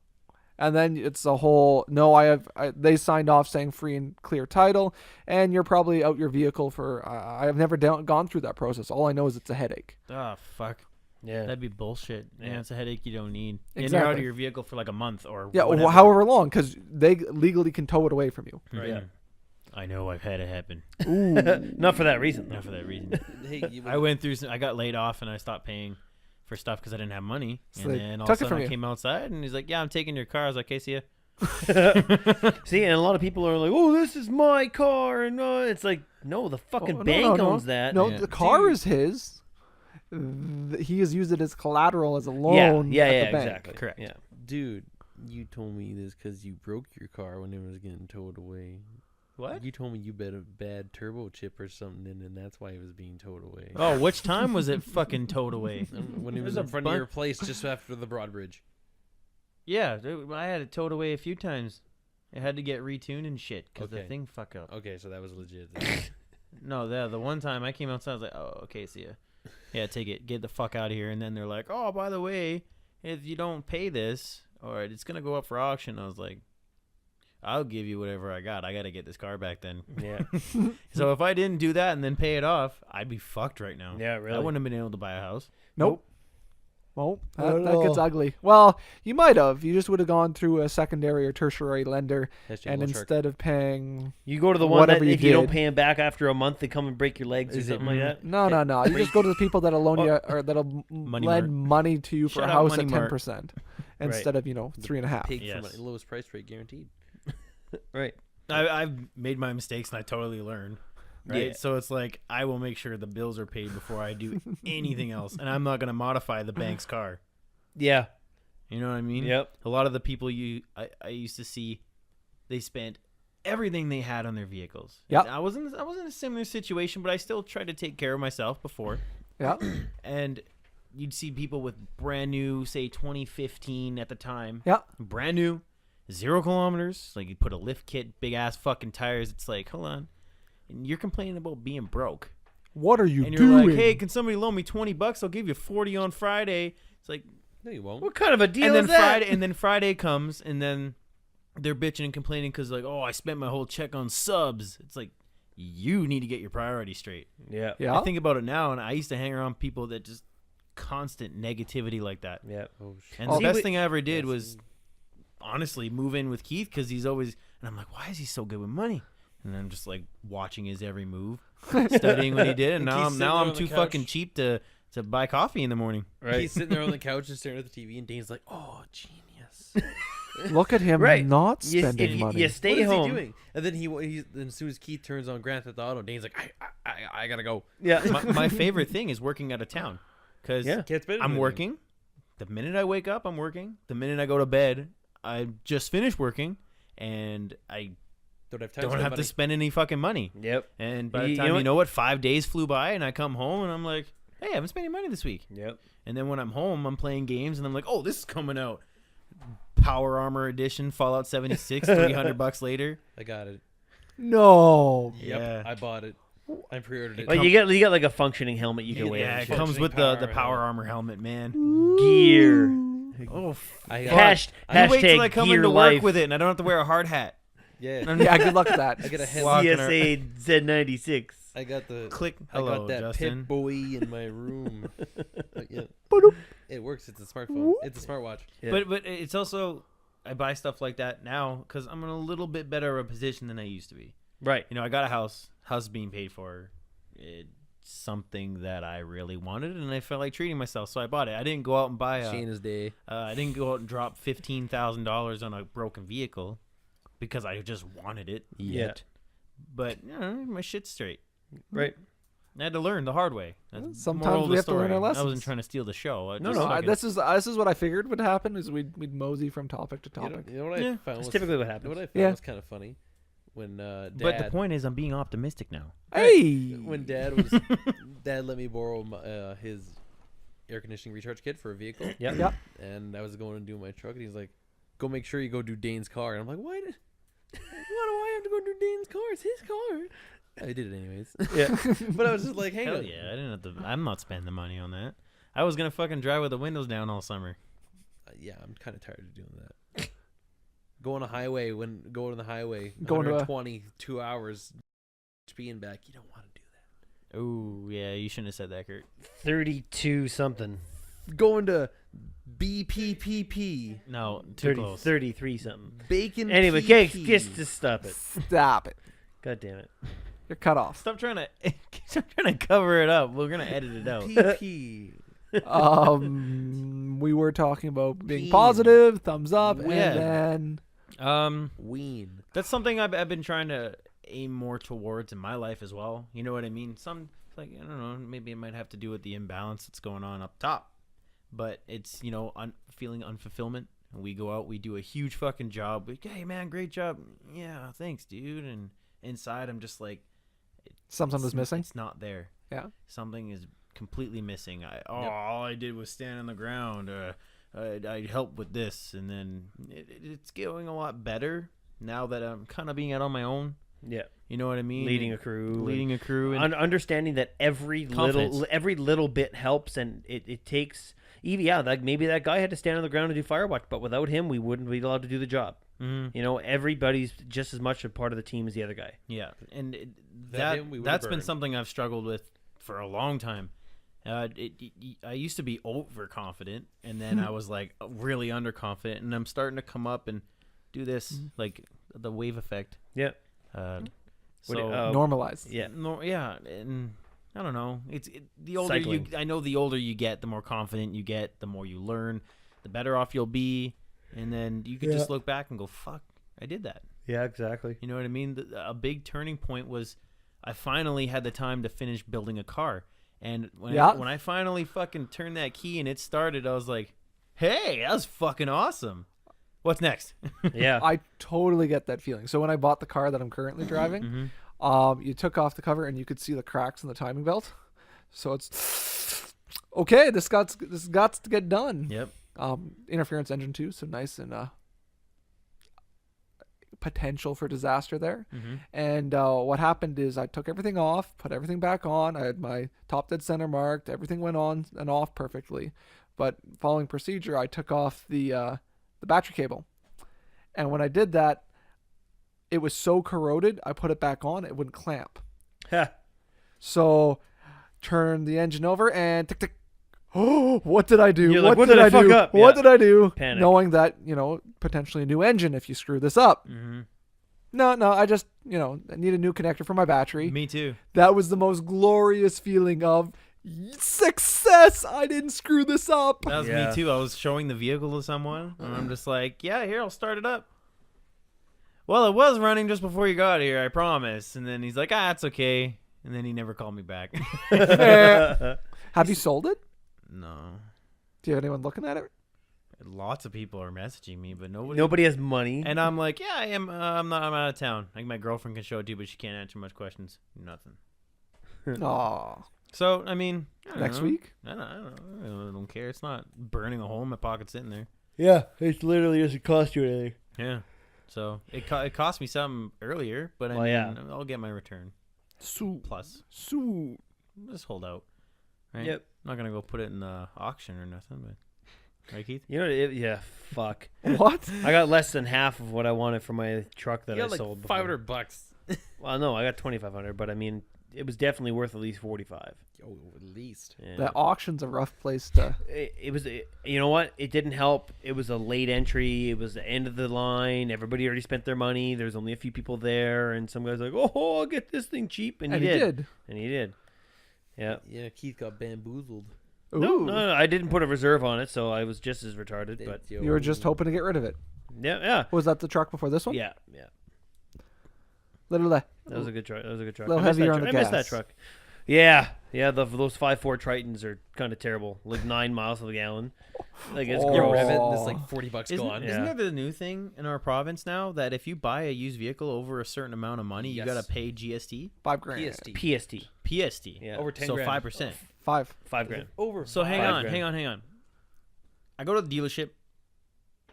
and then it's a whole no. They signed off saying free and clear title, and you're probably out your vehicle for. I have never gone through that process. All I know is it's a headache. Oh fuck. Yeah. That'd be bullshit. Yeah, Yeah. it's a headache you don't need. And you're out of Exactly. your vehicle for like a month or Yeah, whatever. well, however long, because they legally can tow it away from you. Right. Yeah. I know I've had it happen. Ooh, Not for that reason. Not for that reason. Hey, you, I went through. I got laid off and I stopped paying for stuff because I didn't have money. So And they then all took of it a from sudden I you. came outside and he's like, "Yeah, I'm taking your car." I was like, "Okay, see ya." See, and a lot of people are like, "Oh, this is my car," and it's like, no, the fucking no, bank no. owns that. no, Yeah. the car Dude. is his. He has used it as collateral as a loan. Yeah, at yeah, the bank. exactly. Correct. Yeah. dude, you told me this because you broke your car when it was getting towed away. What? You told me you bet a bad turbo chip or something in, and that's why it was being towed away. Oh, which time was it fucking towed away? When it was There's in a front of your place just after the Broadbridge. Yeah, I had it towed away a few times. It had to get retuned and shit because the Okay. thing fuck up. Okay, so that was legit. No, the one time I came outside, I was like, "Oh, okay, see ya." Yeah, take it, get the fuck out of here. And then they're like, "Oh, by the way, if you don't pay this, or it's gonna go up for auction." I was like, "I'll give you whatever I got. I gotta get this car back then." Yeah. So if I didn't do that and then pay it off, I'd be fucked right now. Yeah, I really. wouldn't have been able to buy a house. Nope. Well, Not at that gets all. ugly. Well, you might have. You just would have gone through a secondary or tertiary lender, Hashtag and Lil Shark. instead of paying, You go to the one Whatever that you if you don't did. pay them back after a month, they come and break your legs or Is it- something like that. no, you just go to the people that'll loan you or that'll Money lend Mart. money to you for Shout a out house Money at Mart. 10% instead of 3.5. Pig Yes. for money, lowest price rate guaranteed. Right. I've made my mistakes and I totally learn. Right. Yeah. So it's like I will make sure the bills are paid before I do anything else, and I'm not gonna modify the bank's car. Yeah. You know what I mean? Yep. A lot of the people I used to see, they spent everything they had on their vehicles. Yep. And I was in a similar situation, but I still tried to take care of myself before. Yeah. And you'd see people with brand new, say 2015 at the time. Yeah. Brand new, 0 kilometers. Like you put a lift kit, big ass fucking tires. It's like, hold on. And you're complaining about being broke. What are you And you're doing? like, hey, can somebody loan me $20? I'll give you 40 on Friday. It's like, No, you won't. What kind of a deal and then is that? Friday comes, and then they're bitching and complaining because like, oh, I spent my whole check on subs. It's like, you need to get your priorities straight. Yeah. Yeah. I think about it now, and I used to hang around people that just constant negativity like that. Yeah. Oh, shit. And Oh, the best we- thing I ever did Yes. was honestly move in with Keith because he's always, and I'm like, why is he so good with money? And I'm just like watching his every move, studying what he did, and And now Keith's I'm sitting there on the too couch. fucking cheap to buy coffee in the morning. Right. He's sitting there on the couch just staring at the TV, and Dane's like, "Oh, genius! Look at him Right. not You- spending if money. you stay what is home. he doing?" And then then as soon as Keith turns on Grand Theft Auto, Dane's like, "I gotta go." Yeah. My favorite thing is working out of town because Yeah. Can't spend I'm anything. working. The minute I wake up, I'm working. The minute I go to bed, I just finished working, and I Don't have time. don't spend have money. to spend any fucking money. Yep. And by You the know time what? you know what, 5 days flew by, and I come home, and I'm like, hey, I haven't spent any money this week. Yep. And then when I'm home, I'm playing games, and I'm like, oh, this is coming out. Power Armor Edition, Fallout 76, $300 later. I got it. No. Yep, Yeah. I bought it. I pre-ordered it. Well, you get like a functioning helmet you can wear. Yeah, and it shit. comes with Functioning the power Power helmet. Armor helmet, man. Gear. Oh, I got, Hash, you wait till hashtag I come gear into life. work with it, and I don't have to wear a hard hat. yeah. Yeah, good luck with that. I got a head. Walking ar- CSA Z96. I got the. Click. I Hello, got that Justin. Pit Boy in my room. Yeah. It works. It's a smartphone. It's a smartwatch. Yeah. But it's also, I buy stuff like that now because I'm in a little bit better of a position than I used to be. Right. You know, I got a house being paid for. It's something that I really wanted, and I felt like treating myself, so I bought it. I didn't go out and buy Shayna's day. I didn't go out and drop $15,000 on a broken vehicle because I just wanted it. Yeah. But you know, my shit's straight. Right. I had to learn the hard way. That's the Sometimes moral of we the have to learn story. our I wasn't lessons. trying to steal the show. I No, just no. fucking- This is what I figured would happen is we'd mosey from topic to topic. You know what Yeah. I found? That's Was, typically what you know happens. what I found Yeah. was kind of funny when Dad. But the point is, I'm being optimistic now. Hey. When Dad let me borrow his air conditioning recharge kit for a vehicle. Yep. Yep. And I was going to do my truck, and he's like, "Go make sure you go do Dane's car." And I'm like, "Why do I have to go do Dane's car? It's his car." I did it anyways. Yeah. But I was just like, "Hang Hell on." yeah, I didn't have to. I'm not spending the money on that. I was gonna fucking drive with the windows down all summer. Yeah, I'm kind of tired of doing that. Go on the highway going on the highway, Going to a- 22 hours, HP and back. You don't want to do that. Oh yeah, you shouldn't have said that, Kurt. 32 something. Going to BPPP, No, too 30, close. 33 something. bacon. Anyway, PP. just stop it. Stop it. God damn it. You're cut off. Stop trying to cover it up. We're gonna edit it out. PP. We were talking about being Peen. positive, thumbs up, Yeah. and then Ween. That's something I've been trying to aim more towards in my life as well. You know what I mean? Like I don't know, maybe it might have to do with the imbalance that's going on up top, but it's feeling unfulfillment. And we go out, we do a huge fucking job. Like, hey man, great job. Yeah, thanks, dude. And inside, I'm just like, something was missing. It's not there. Yeah. Something is completely missing. All I did was stand on the ground. I helped with this, and then it's going a lot better now that I'm kind of being out on my own. Yeah. You know what I mean? Leading a crew. and Understanding that every Confidence. little bit helps, and it takes even like maybe that guy had to stand on the ground and do Firewatch, but without him we wouldn't be allowed to do the job. Mhm. You know, everybody's just as much a part of the team as the other guy. Yeah, and Without him, we would've that's been burned. something I've struggled with for a long time. I used to be overconfident, and then I was like really underconfident, and I'm starting to come up and do this like the wave effect. Yeah. So Normalized. Yeah. no, yeah, and I don't know. The older Cycling. I know the older you get, the more confident you get, the more you learn, the better off you'll be, and then you can just look back and go, "Fuck, I did that." Yeah, exactly. You know what I mean? A big turning point was I finally had the time to finish building a car. And when I finally fucking turned that key and it started, I was like, hey, that was fucking awesome. What's next? Yeah. I totally get that feeling. So when I bought the car that I'm currently driving, you took off the cover and you could see the cracks in the timing belt. So it's okay. This got to get done. Yep. Interference engine too, so nice and potential for disaster there. And what happened is I took everything off, put everything back on. I had my top dead center marked. Everything went on and off perfectly. But following procedure, I took off the battery cable. And when I did that, it was so corroded, I put it back on, it wouldn't clamp. So turn the engine over and tick tick. Oh, what did I do? You're like, what did I fuck up? What Yeah. did I do? Panic. Knowing that, potentially a new engine if you screw this up. No, I just, I need a new connector for my battery. Me too. That was the most glorious feeling of success. I didn't screw this up. That was Yeah. me too. I was showing the vehicle to someone, and I'm just like, yeah, here, I'll start it up. Well, it was running just before you got here, I promise. And then he's like, it's okay. And then he never called me back. Have you sold it? No. Do you have anyone looking at it? Lots of people are messaging me, but Nobody has money. And I'm like, yeah, I am. I'm out of town. Like my girlfriend can show it to you, but she can't answer much questions. Nothing. Aw. So I mean, I don't Next know. week? I don't care. It's not burning a hole in my pocket sitting there. Yeah, it literally doesn't cost you anything. Yeah. So it cost me something earlier, but Well, yeah. I'll get my return Sue. plus. Sue. Just hold out. Right? Yep. I'm not gonna go put it in the auction or nothing, but right, Keith? You know, yeah, fuck. What? I got less than half of what I wanted for my truck that You I got like sold before. $500. Well, no, I got 2,500, but I mean, it was definitely worth at least 45. Oh, at least. Yeah. That auction's a rough place to. It was, you know what? It didn't help. It was a late entry. It was the end of the line. Everybody already spent their money. There's only a few people there, and some guy's like, "Oh, I'll get this thing cheap," and, And he he did. did. And he did. Yeah. Yeah, Keith got bamboozled. No, I didn't put a reserve on it, so I was just as retarded. But You were just hoping to get rid of it. yeah. Was that the truck before this one? Yeah. Little That was a good truck. Little I missed heavier that on the I missed that gas. truck. Yeah. Those 5.4 Tritons are kind of terrible. Like 9 miles to the gallon. Like it's Oh. You gross. rev it, and it's like $40 Isn't, gone. Yeah. isn't there the new thing in our province now that if you buy a used vehicle over a certain amount of money, you Yes. gotta pay GST, $5,000. PST. PST. PST? Yeah. Over 10 so grand. 5%. 5 grand. Over. So hang $5 on, grand. hang on. I go to the dealership.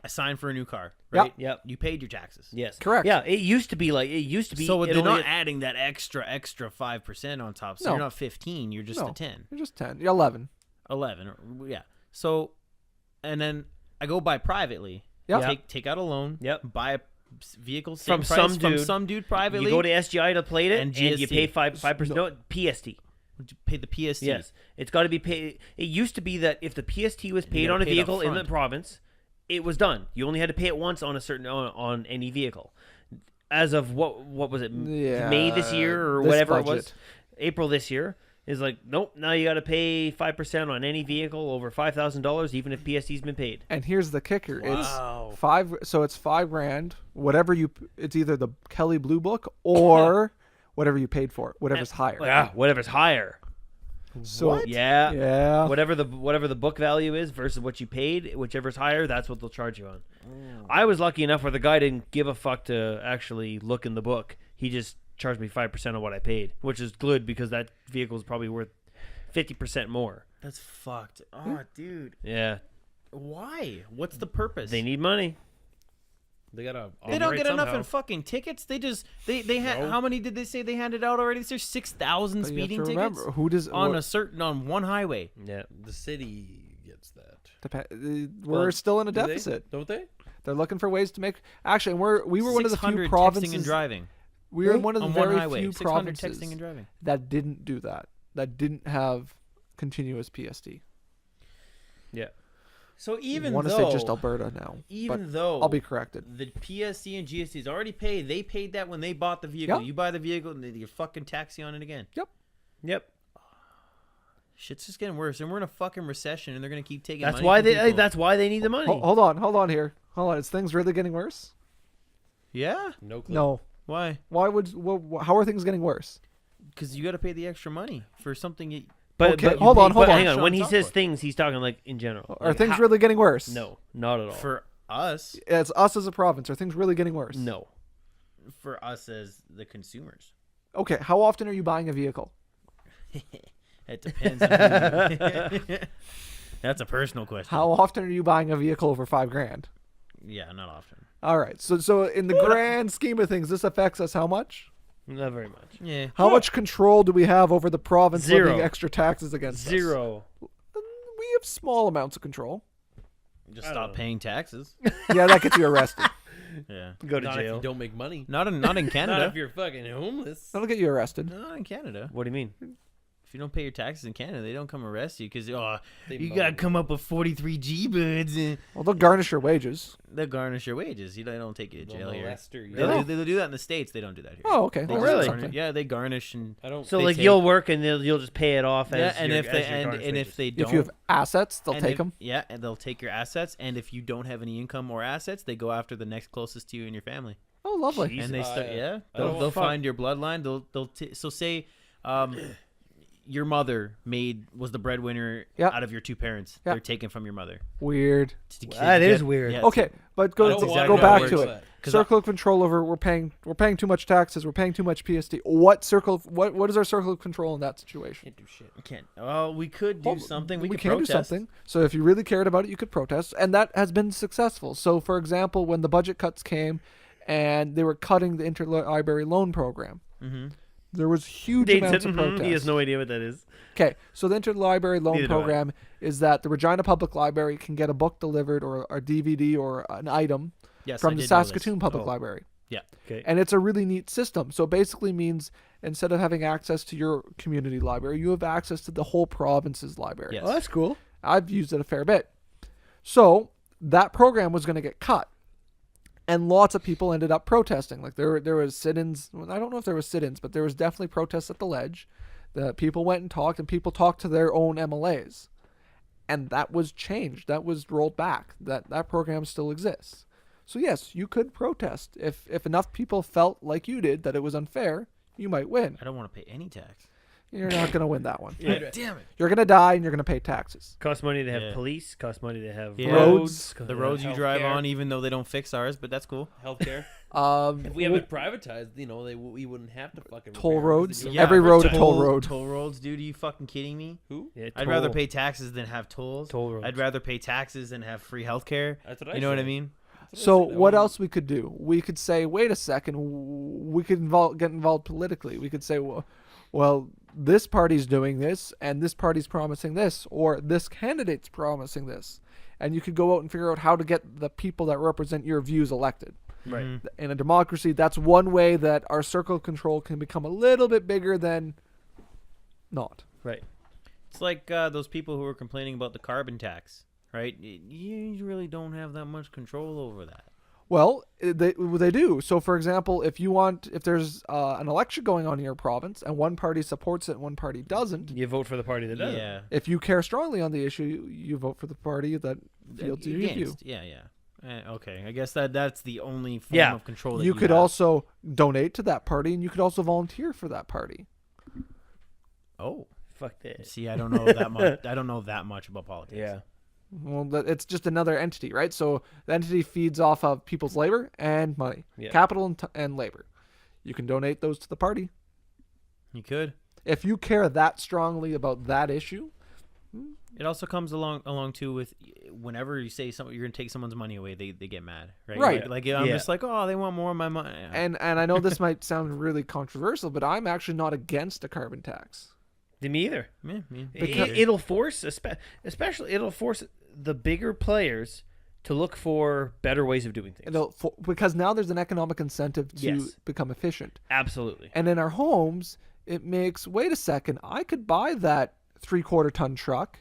I sign for a new car, right? Yep. You paid your taxes. Yes. Correct. Yeah. It used to be. So it they're only- not adding that extra 5% on top. So No. you're not 15. You're just No. a 10, You're just 10. You're 11. 11. Yeah. So, and then I go buy privately. Yep. Take out a loan. Yep. Buy a vehicle From same price some from dude. some dude privately. You go to SGI to plate it, And and you pay GST. 5%. No, PST. pay the PST. Yes, it's got to be paid. It used to be that if the PST was paid gotta on a pay it up vehicle in the front. province, it was done. You only had to pay it once on a certain on any vehicle. As of what was it? Yeah, May this year or this whatever it was. budget. April this year is like, nope. Now you got to pay 5% on any vehicle over $5,000, even if PST's been paid. And here's the kicker. Wow. It's it's $5,000. Whatever it's either the Kelly Blue Book or whatever you paid for it. Whatever's higher. Yeah, whatever's higher. So Yeah. yeah. Whatever the book value is versus what you paid, whichever's higher, that's what they'll charge you on. I was lucky enough where the guy didn't give a fuck to actually look in the book. He just charged me 5% of what I paid, which is good because that vehicle is probably worth 50% more. That's fucked. Oh, dude. Yeah, Why? What's the purpose? they need money. They gotta. They don't get enough somehow. in fucking tickets. They had No. how many did they say they handed out already? There's 6,000 But you have speeding to tickets remember, who does on what- on one highway. Yeah, The city gets that. we're Well, still in a Do they? deficit. Don't they? They're looking for ways to make. Actually, and we were one of the few 600 texting and provinces. driving We were one of the on one very highway. few 600 provinces texting and driving. that didn't do that. That didn't have continuous PST. yeah. So I even want to though say just Alberta now. even but though I'll be corrected. the PSC and GST is already paid. They paid that when they bought the vehicle. Yeah. You buy the vehicle and you fucking taxi on it again. Yep. Shit's just getting worse, and we're in a fucking recession, and they're gonna keep taking. That's money why from they. people. That's why they need the money. Hold on here. Hold on. Is things really getting worse? Yeah. No clue. No. Why? Why would? How are things getting worse? Because you got to pay the extra money for something. But, Okay, but hold on. Hang on. on When he top says of it. things, he's talking like in general. Are Like, things really getting worse? No, not at all. For us, It's us as a province. Are things really getting worse? no. for us as the consumers. Okay. How often are you buying a vehicle? It depends. On who- That's a personal question. How often are you buying a vehicle over $5,000? Yeah, not often. All right. So in the grand scheme of things, this affects us how much? Not very much. Yeah. How much control do we have over the province Zero. levying extra taxes against us? Zero. We have small amounts of control. Just I stop don't know. paying taxes. Yeah, that gets you arrested. Yeah. Go to Not if jail. you don't make money. Not in Not Canada. if you're fucking homeless. That'll get you arrested. Not in Canada. What do you mean? If you don't pay your taxes in Canada, they don't come arrest you because They you mow gotta you. come up with 43 G buds and Well, they'll garnish your wages. they'll garnish your wages. They don't take you to They'll jail here. molest her, you They'll, know? they'll do that in the States. They don't do that here. Oh, okay. They Well, just really? garnish- something. yeah, they garnish and I don't. So They like take- you'll work and you'll just pay it off as yeah, and your, if they as your and garnished if wages. they don't, If you have assets, they'll and take if- them. Yeah, and they'll take your assets. And if you don't have any income or assets, they go after the next closest to you and your family. Oh, lovely. Jesus. And they start, yeah. they'll Oh, find your bloodline. So say, your mother was the breadwinner Yeah. out of your two parents. Yeah. They're taken from your mother. Weird. That is weird. Yeah, Okay, but I go don't exactly go want how back it to works. it. 'Cause Circle of control over we're paying too much taxes. We're paying too much PST. What is our circle of control in that situation? Can't do shit. I can't. Oh, we could do Well, something. We could can do protest. something. So if you really cared about it, you could protest, and that has been successful. So for example, when the budget cuts came, and they were cutting the interlibrary loan program, Mm-hmm. there was huge They amounts said, of "Mhm," protest. he has no idea what that is. Okay, so the interlibrary loan Neither do I. program is that the Regina Public Library can get a book delivered or a DVD or an item Yes, from I the did know this. Saskatoon Public Oh. Library. Okay. And it's a really neat system. So it basically means instead of having access to your community library, you have access to the whole province's library. Yes. Oh, that's cool. I've used it a fair bit. So that program was going to get cut. And lots of people ended up protesting. Like there was sit-ins. Well, I don't know if there was sit-ins, but there was definitely protests at the ledge. The people went and talked, and people talked to their own MLAs. And that was changed. That was rolled back. That program still exists. So yes, you could protest. If enough people felt like you did that it was unfair, you might win. I don't want to pay any tax. You're not going to win that one. Yeah. Damn it. You're going to die and you're going to pay taxes. Costs money to have Yeah. police. Costs money to have Yeah. roads. The roads you drive Healthcare. on, even though they don't fix ours, but that's cool. Healthcare. If we have it privatized, we wouldn't have to fucking Toll repair 'em 'cause roads? they do- Yeah, Every but road a toll road. Toll roads, dude. Are you fucking kidding me? Who? Yeah, I'd rather toll- pay taxes than have tolls. toll roads. I'd rather pay taxes than have free healthcare. That's what I You know what I said. mean? That's So I said. I what wouldn't- else we could do? We could say, wait a second, we could get involved politically. We could say, well, this party's doing this, and this party's promising this, or this candidate's promising this, and you could go out and figure out how to get the people that represent your views elected. Right. Mhm. In a democracy, that's one way that our circle of control can become a little bit bigger than not. Right. It's like those people who were complaining about the carbon tax, right? You really don't have that much control over that. Well, they do. So, for example, if there's an election going on in your province and one party supports it and one party doesn't, You vote for the party that does. Yeah. if you care strongly on the issue, you vote for the party that feels to your view. Against. Yeah, yeah. Okay, I guess that's the only form Yeah. of control that You could have. also donate to that party, and you could also volunteer for that party. Oh, Fuck this. see, I don't know that much. I don't know that much about politics. Yeah. Well, it's just another entity, right? So the entity feeds off of people's labor and money, Yeah. capital and labor. You can donate those to the party. You could. If you care that strongly about that issue, It also comes along too with whenever you say something, you're gonna take someone's money away, they get mad, right? Right. Like I'm Yeah. just like, oh, they want more of my money. and I know this might sound really controversial, but I'm actually not against a carbon tax. Me either. Yeah, It'll force, especially, it'll force the bigger players to look for better ways of doing things. Because now there's an economic incentive to Yes. become efficient. Absolutely. And in our homes, it makes, wait a second, I could buy that 3/4 ton truck,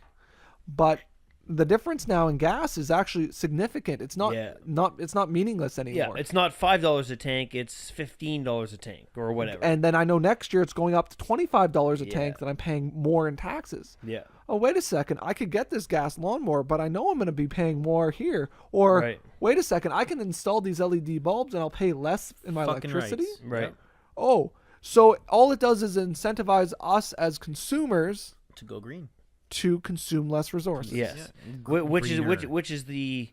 but the difference now in gas is actually significant. It's not Yeah. it's not meaningless Yeah, anymore. it's not $5 a tank; it's $15 a tank or whatever. And then I know next year it's going up to $25 a Yeah. tank that I'm paying more in taxes. yeah, oh, wait a second, I could get this gas lawnmower, but I know I'm going to be paying more here. Or, Right. wait a second, I can install these LED bulbs and I'll pay less in my Fucking electricity. rights. Right. Yep. Oh, so all it does is incentivize us as consumers To go green. to consume less resources. Yes. Yeah. Which is Greener. which is the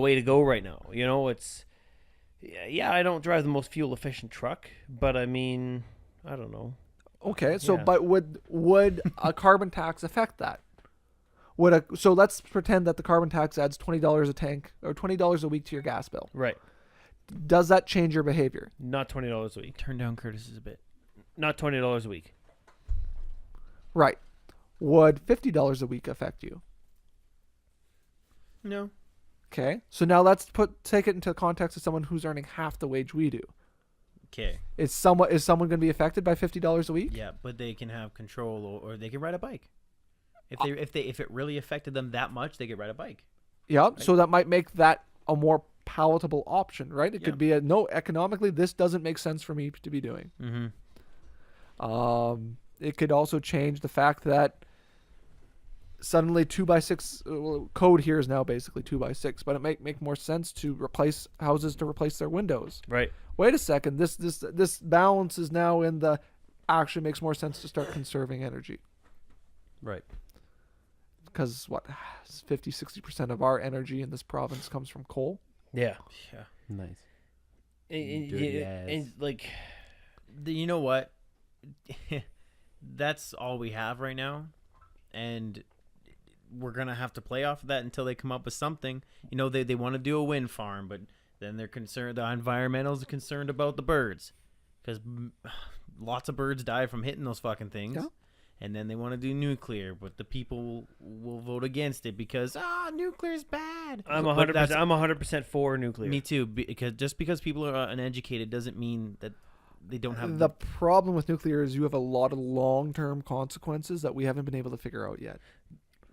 way to go right now. You know, it's yeah. I don't drive the most fuel efficient truck, but I mean, I don't know. Okay, so Yeah. but would a carbon tax affect that? So let's pretend that the carbon tax adds $20 a tank or $20 a week to your gas bill. Right. Does that change your behavior? Not $20 a week. Turn down Curtis's a bit. Not $20 a week. Right. Would $50 a week affect you? No. Okay. So now let's take it into the context of someone who's earning half the wage we do. Okay. Is someone going to be affected by $50 a week? Yeah, but they can have control, or they can ride a bike. If it really affected them that much, they could ride a bike. Yeah. So that might make that a more palatable option, right? It Yeah. could be no, economically this doesn't make sense for me to be doing. Mm-hmm. It could also change the fact that suddenly 2x6 code here is now basically 2x6, but it might make more sense to replace houses to replace their windows. Right. Wait a second, this balance is now in the actually makes more sense to start conserving energy Right. because 50-60% of our energy in this province comes from coal. Yeah. Yeah. Nice. And, Dirty yeah, ass. and like, You know what? That's all we have right now, and we're gonna have to play off of that until they come up with something. You know, they want to do a wind farm, but then they're concerned. The environmentals are concerned about the birds, because lots of birds die from hitting those fucking things. Yeah. And then they want to do nuclear, but the people will vote against it because nuclear's bad. I'm But 100%. I'm 100% for nuclear. Me too, because just because people are uneducated doesn't mean that they don't have The problem with nuclear is you have a lot of long-term consequences that we haven't been able to figure out yet.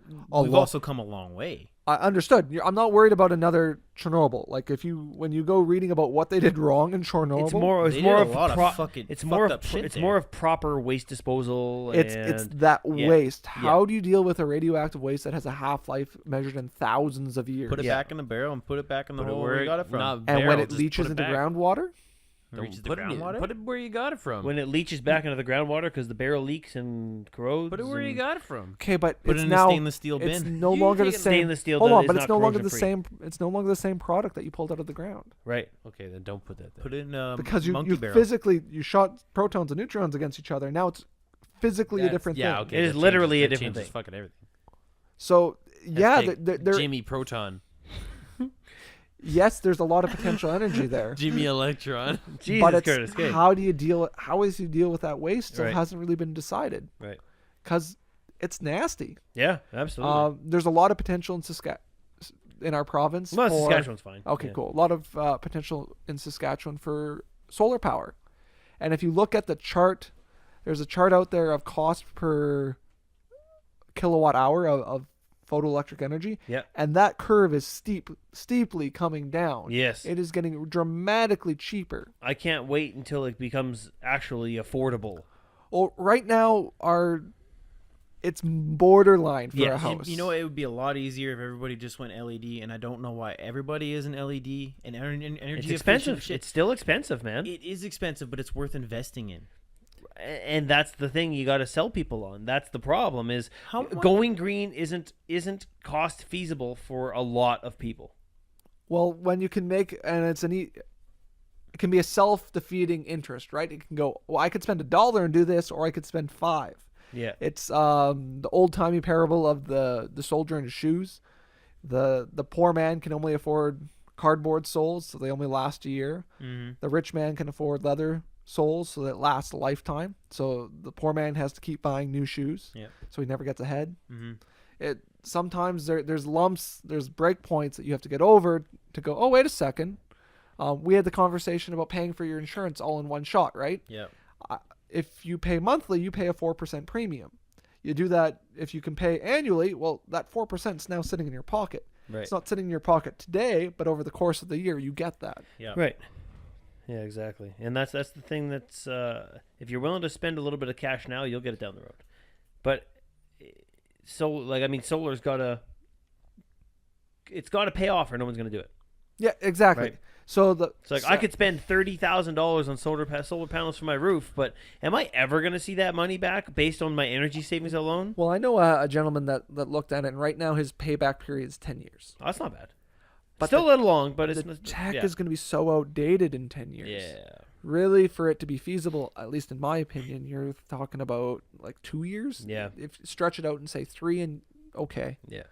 We've also come a long way. I understood. I'm not worried about another Chernobyl. Like when you go reading about what they did wrong in Chernobyl, It's more. It's They more did a of lot of pro- fucking It's fucked more up of. shit It's there. more of proper waste disposal. it's and that yeah. waste. How do you deal with a radioactive waste that has a half-life measured in thousands of years? Put it Yeah. back in the barrel and put it back in the Put it hole where where you it- got it from. not and barrel, when it just leaches put it into back. groundwater, It reaches the Put it in- groundwater. Put it where you got it from. when it leaches back into the groundwater because the barrel leaks and corrodes. Put it where you and got it from. okay, but Put it's it in a now stainless steel it's bin. no You longer the take it- same. Stainless steel. Hold that on, is but it's not no longer the corrosion-free. same. It's no longer the same product that you pulled out of the ground Right. Okay, then don't put that there. Put it in a because you monkey barrel. physically you shot protons and neutrons against each other. Now it's physically a That's- different yeah, thing. okay. It is that literally a changes- that different changes thing. Fucking everything. So yeah, Hashtag there Jimmy Proton. yes, there's a lot of potential energy there. Jimmy Electron. Jesus, but it's Curtis. Okay. how is you deal with that waste still Right. hasn't really been decided Right. because it's nasty. Yeah. Absolutely. There's a lot of potential in our province. well, for, Saskatchewan's fine. Okay, Yeah. cool. A lot of potential in Saskatchewan for solar power. And if you look at the chart, there's a chart out there of cost per kilowatt hour of photoelectric energy. Yeah. And that curve is steeply coming down. Yes. It is getting dramatically cheaper. I can't wait until it becomes actually affordable. Well, right now, it's borderline for Yeah, a house. You know, it would be a lot easier if everybody just went LED, and I don't know why everybody is an LED and energy It's efficient expensive. shit. It's still expensive, man. It is expensive, but it's worth investing in. And that's the thing you got to sell people on. That's the problem is How much- going green isn't cost feasible for a lot of people. Well, when you can make, and it can be a self-defeating interest, right? It can go, well, I could spend $1 and do this, or I could spend $5. Yeah. It's the old-timey parable of the soldier and his shoes. The poor man can only afford cardboard soles, so they only last a year. Mm-hmm. The rich man can afford leather soles, so that it lasts a lifetime. So the poor man has to keep buying new shoes, Yeah. so he never gets ahead. Mm-hmm. It sometimes there's lumps, there's break points that you have to get over to go, oh, wait a second. We had the conversation about paying for your insurance all in one shot, right? Yeah. If you pay monthly, you pay a 4% premium. You do that if you can pay annually, well, that 4% is now sitting in your pocket. Right. It's not sitting in your pocket today, but over the course of the year, you get that. Yeah. Right. Yeah, exactly. And that's the thing that's if you're willing to spend a little bit of cash now, you'll get it down the road. But solar's it's got to pay off, or no one's going to do it. Yeah, exactly. Right. So It's like I could spend $30,000 on solar panels for my roof, but am I ever going to see that money back based on my energy savings alone? Well, I know a gentleman that looked at it, and right now his payback period is 10 years. Oh, that's not bad. But Still a little long, but The it's tech yeah. is going to be so outdated in 10 years. Yeah. Really, for it to be feasible, at least in my opinion, you're talking about like 2 years. Yeah. If stretch it out and say 3, and okay. Yeah.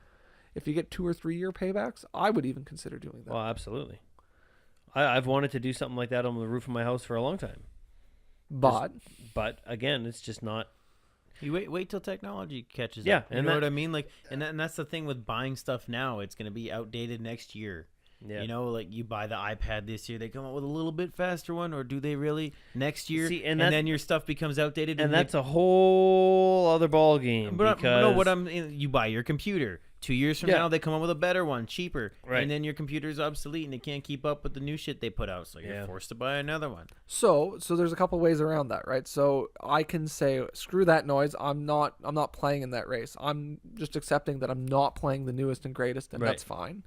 If you get 2 or 3 year paybacks, I would even consider doing that. Well, absolutely. I've wanted to do something like that on the roof of my house for a long time. But But again, it's just not. You wait till technology catches Yeah, up. You and know that- what I mean? Like, and that's the thing with buying stuff now. It's going to be outdated next year. Yeah. You know, like you buy the iPad this year, they come out with a little bit faster one, or do they really next year? See, and then your stuff becomes outdated. And that's a whole other ball game. But because no, what you buy your computer. 2 years from Yeah. now, they come up with a better one, cheaper, Right. and then your computer's obsolete and it can't keep up with the new shit they put out. So you're Yeah. forced to buy another one. so there's a couple ways around that, right? So I can say, screw that noise. I'm not playing in that race. I'm just accepting that I'm not playing the newest and greatest, and Right. that's fine.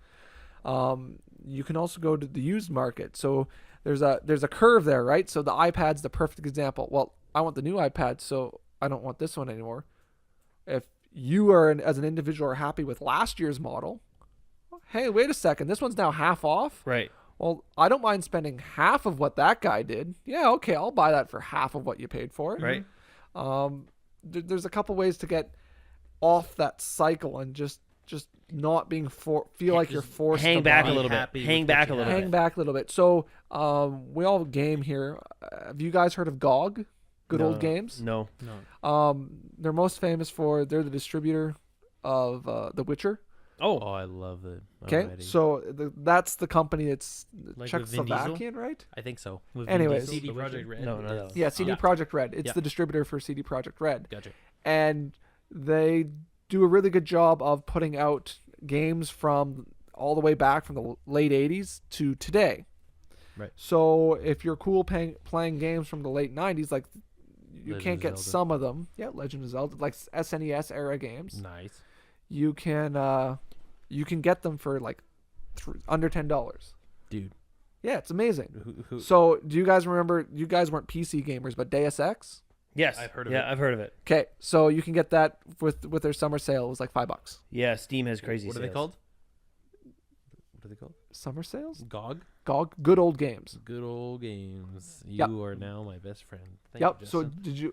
You can also go to the used market. So there's a curve there, right? So the iPad's the perfect example. Well, I want the new iPad, so I don't want this one anymore. If you are as an individual are happy with last year's model, hey, wait a second, this one's now half off. Right. Well, I don't mind spending half of what that guy did. Yeah, okay, I'll buy that for half of what you paid for it. Right. There's a couple ways to get off that cycle and just not being feel like you're forced Hang to back buy. a little bit. happy Hang with back what a you little have. Hang bit. back a little bit. So we all game here. Have you guys heard of GOG? Good Old Games. No. They're most famous for they're the distributor of The Witcher. Oh, I love it. Okay, already. so that's the company. It's Like with Vin Diesel? Czechoslovakian, right? I think so. With Anyways. Vin Diesel? CD Projekt Red. No, no, no. Yeah, CD Yeah. Projekt Red. It's Yeah. the distributor for CD Projekt Red, Gotcha. and they do a really good job of putting out games from all the way back from the late 80s to today. Right. So if you're cool playing games from the late 90s, like you Legend can't of get Zelda. some of them. Yeah, Legend of Zelda, like SNES era games. Nice. You can get them for like under $10. Dude. Yeah, it's amazing. Who, So do you guys remember? You guys weren't PC gamers, but Deus Ex. Yes. I've heard of yeah, it. I've heard of it. Okay, so you can get that with their summer sale. It was like $5. Yeah, Steam has crazy what are sales. they called? What are they called? Summer sales? GOG? GOG, Good Old Games. Good old games. You Yep. are now my best friend. Thank Yep. you, So Justin. did you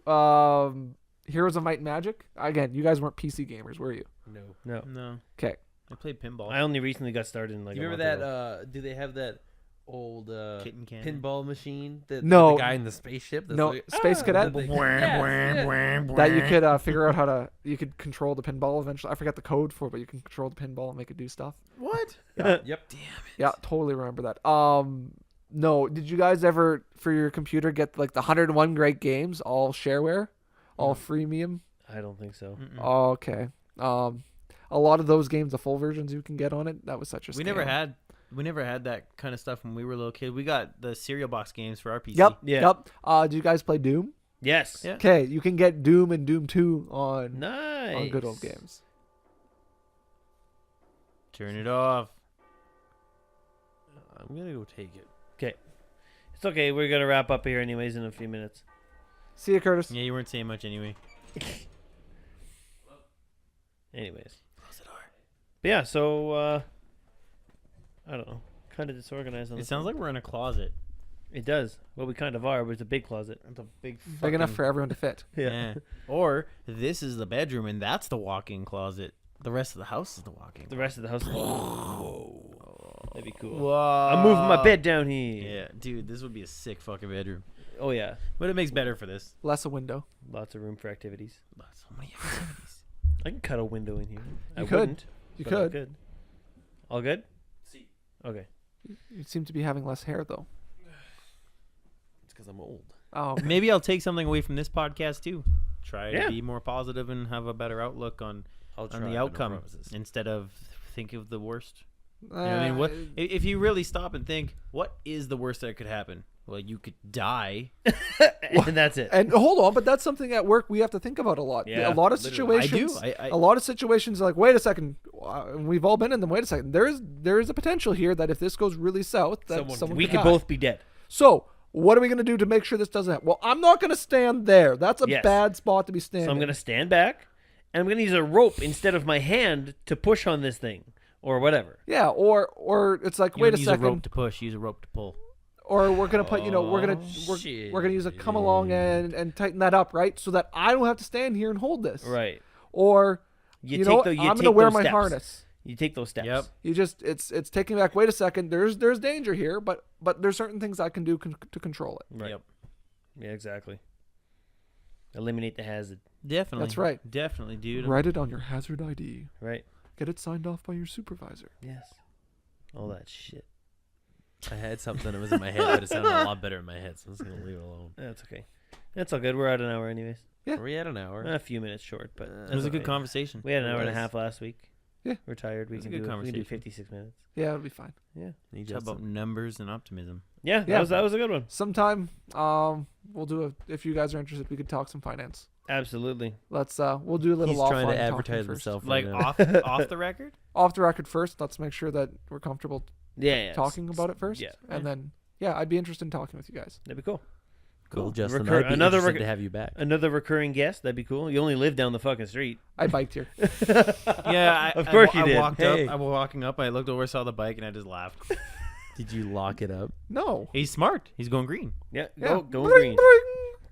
Heroes of Might and Magic? Again, you guys weren't PC gamers, were you? No. No. No. Okay. I played pinball. I only recently got started in like You a remember month that? ago. Do they have that old Kitten cannon. pinball machine? That No. the guy in the spaceship. That's No, like, Space Cadet? that thing- Wham, Yes, wham, yes. wham, That you wham. could figure out you could control the pinball eventually. I forgot the code for it, but you can control the pinball and make it do stuff. What? Yep. Yeah, totally remember that. No, did you guys ever for your computer get like the 101 great games, all shareware, all freemium? I don't think so. Mm-mm. Oh, okay. A lot of those games, the full versions you can get on it, that was such a scam. We never had that kind of stuff when we were little kids. We got the cereal box games for our PC. Yep. Yeah. Yep. Do you guys play Doom? Yes. Yeah. Okay, you can get Doom and Doom 2 on Nice. Good Old Games. Turn it off. I'm gonna go take it. It's okay. We're gonna wrap up here anyways in a few minutes. See you, Curtis. Yeah, you weren't saying much anyway. Anyways. Close the door. But yeah. So I don't know. Kind of disorganized on It this sounds one. like we're in a closet. It does. Well, we kind of are, but it's a big closet. It's a big, Big enough fucking- for everyone to fit. Yeah. Or this is the bedroom and that's the walk-in closet. The rest of the house is the walk-in. The rest of the house. Whoa. That'd be cool. Whoa. I'm moving my bed down here. Yeah, dude, this would be a sick fucking bedroom. Oh yeah. But it makes better for this. Less a window. Lots of room for activities. So many activities. I can cut a window in here. You I could. wouldn't, You but I could. could. All good? See, Okay. You seem to be having less hair though. it's because I'm old. Oh, Maybe I'll take something away from this podcast too. Try Yeah. to be more positive and have a better outlook on I'll try. the but no outcome promises. instead of think of the worst. You know what I mean? What if you really stop and think, what is the worst that could happen? Well, you could die. and that's it. And hold on, but that's something at work we have to think about a lot. Yeah, A lot of literally. situations. I do. A lot of situations are like, wait a second, we've all been in them. Wait a second, there is a potential here that if this goes really south, that someone We could could die. both be dead. So what are we gonna do to make sure this doesn't happen? Well, I'm not gonna stand there. That's a Yes. bad spot to be standing. So I'm gonna stand back, and I'm gonna use a rope instead of my hand to push on this thing or whatever. Yeah, or it's like, You wait don't a use a rope second, to push. Use a rope to pull. or we're gonna put, shit. we're gonna use a come along and tighten that up, right? So that I don't have to stand here and hold this. Right. Or You you take know what? the- you I'm take gonna wear those my steps. harness. You take those steps. Yep. You just it's taking back. Wait a second. There's danger here, but there's certain things I can do to control it. Right. Yep. Yeah, exactly. Eliminate the hazard. Definitely. That's right. Definitely, dude. Write it on your hazard ID. Right. Get it signed off by your supervisor. Yes. All that shit. I had something that was in my head, but it sounded a lot better in my head, so I'm just gonna leave it alone. That's okay. That's all good. We're at an hour anyways. Yeah. Are we at an hour? A few minutes short, but It was a good okay. conversation. We had an It hour and a was. half last week. Yeah. We're tired. We It was a can good do it. We can do conversation. 56 minutes. Yeah, it'll be fine. Yeah. Need Talk about Justin. numbers and optimism. Yeah. Yeah. That was a good one. Sometime, we'll do if you guys are interested, we could talk some finance. Absolutely. Let's we'll do a little He's offline trying to talking advertise first. himself. Like right now. off the record. Off the record first. Let's make sure that we're comfortable Yeah. talking about it first. Yeah. And then I'd be interested in talking with you guys. That'd be cool. Cool, Cool. Justin. Recur- I'd be another interested rec- to have you back. Another recurring guest. That'd be cool. You only live down the fucking street. I biked here. Yeah, Of course you did. I walked Hey. up. I was walking up. I looked over, saw the bike, and I just laughed. Did you lock it up? No. He's smart. He's going green. Yeah. Yeah. Go Bring, green. bring.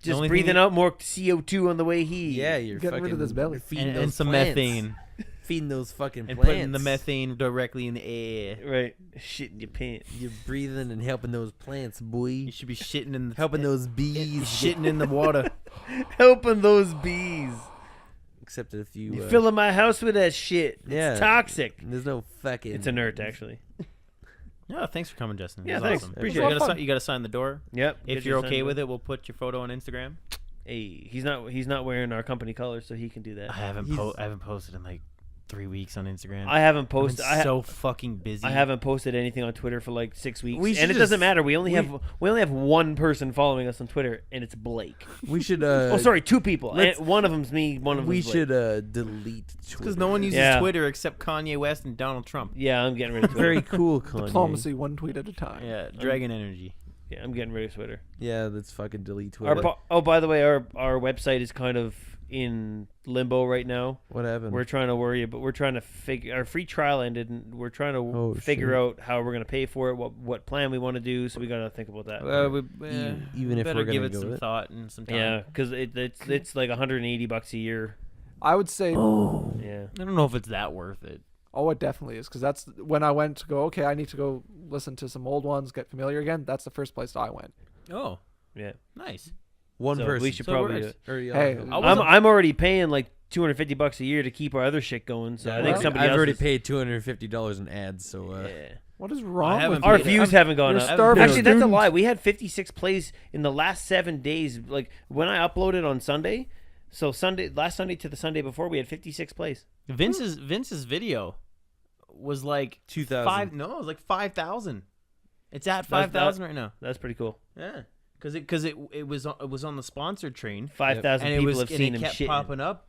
Just only breathing thing- out more CO2 on the way he. Yeah, you're Getting fucking rid of this belly. you're feeding And, those and some plants. methane. Feeding those fucking And plants. putting the methane directly in the air. Right. Shit in your pants. You're breathing and helping those plants, boy. You should be shitting in the Helping those bees. shitting in the water. Helping those bees. Except if you. You're filling my house with that shit. Yeah. It's toxic. There's no fucking. It's inert, actually. No, thanks for coming, Justin. Yeah, It was thanks. awesome. Appreciate it. You gotta, you gotta sign the door. Yep. If you're okay with it, we'll put your photo on Instagram. Hey, he's not wearing our company colors, so he can do that. I haven't posted in like 3 weeks on Instagram. I haven't I've posted. been so fucking busy. I haven't posted anything on Twitter for like 6 weeks, We should and it doesn't just- matter. We only have one person following us on Twitter, and it's Blake. We should. Oh, sorry, two people. let's- And one of them's me. One of We them's should Blake. delete Twitter. because no one uses Yeah. Twitter except Kanye West and Donald Trump. Yeah, I'm getting rid of Twitter. Very cool, Kanye. Diplomacy, one tweet at a time. Yeah, Dragon Energy. Yeah, I'm getting rid of Twitter. Yeah, let's fucking delete Twitter. By the way, our website is kind of in limbo right now. What happened? We're trying to figure. Our free trial ended, and we're trying to Oh, figure shit. out how we're gonna pay for it, what plan we want to do. So we gotta think about that. Even if better we're gonna give it go some with it. thought and some time. Yeah, because it's like $180 a year. I would say, Yeah. I don't know if it's that worth it. oh, it definitely is, because that's when I went to go. Okay, I need to go listen to some old ones, get familiar again. That's the first place I went. Oh, Yeah. nice. One So person. we should So probably we're- do it. Or, yeah, Hey, I wasn't- I'm already paying like $250 a year to keep our other shit going. So I think well, somebody I've else already is- paid $250 in ads, so Yeah. What is wrong haven't with paid Our it. views haven't gone You're up. starving Actually, that's a student. lie. We had 56 plays in the last 7 days. Like when I uploaded on Sunday. So last Sunday to the Sunday before, we had 56 plays. Vince's video was like 2,000. No, it was like 5,000. It's at That's- 5,000 right now. That's pretty cool. Yeah, because it was on the sponsored train, 5,000 and it people was have and seen it him kept shitting. popping up.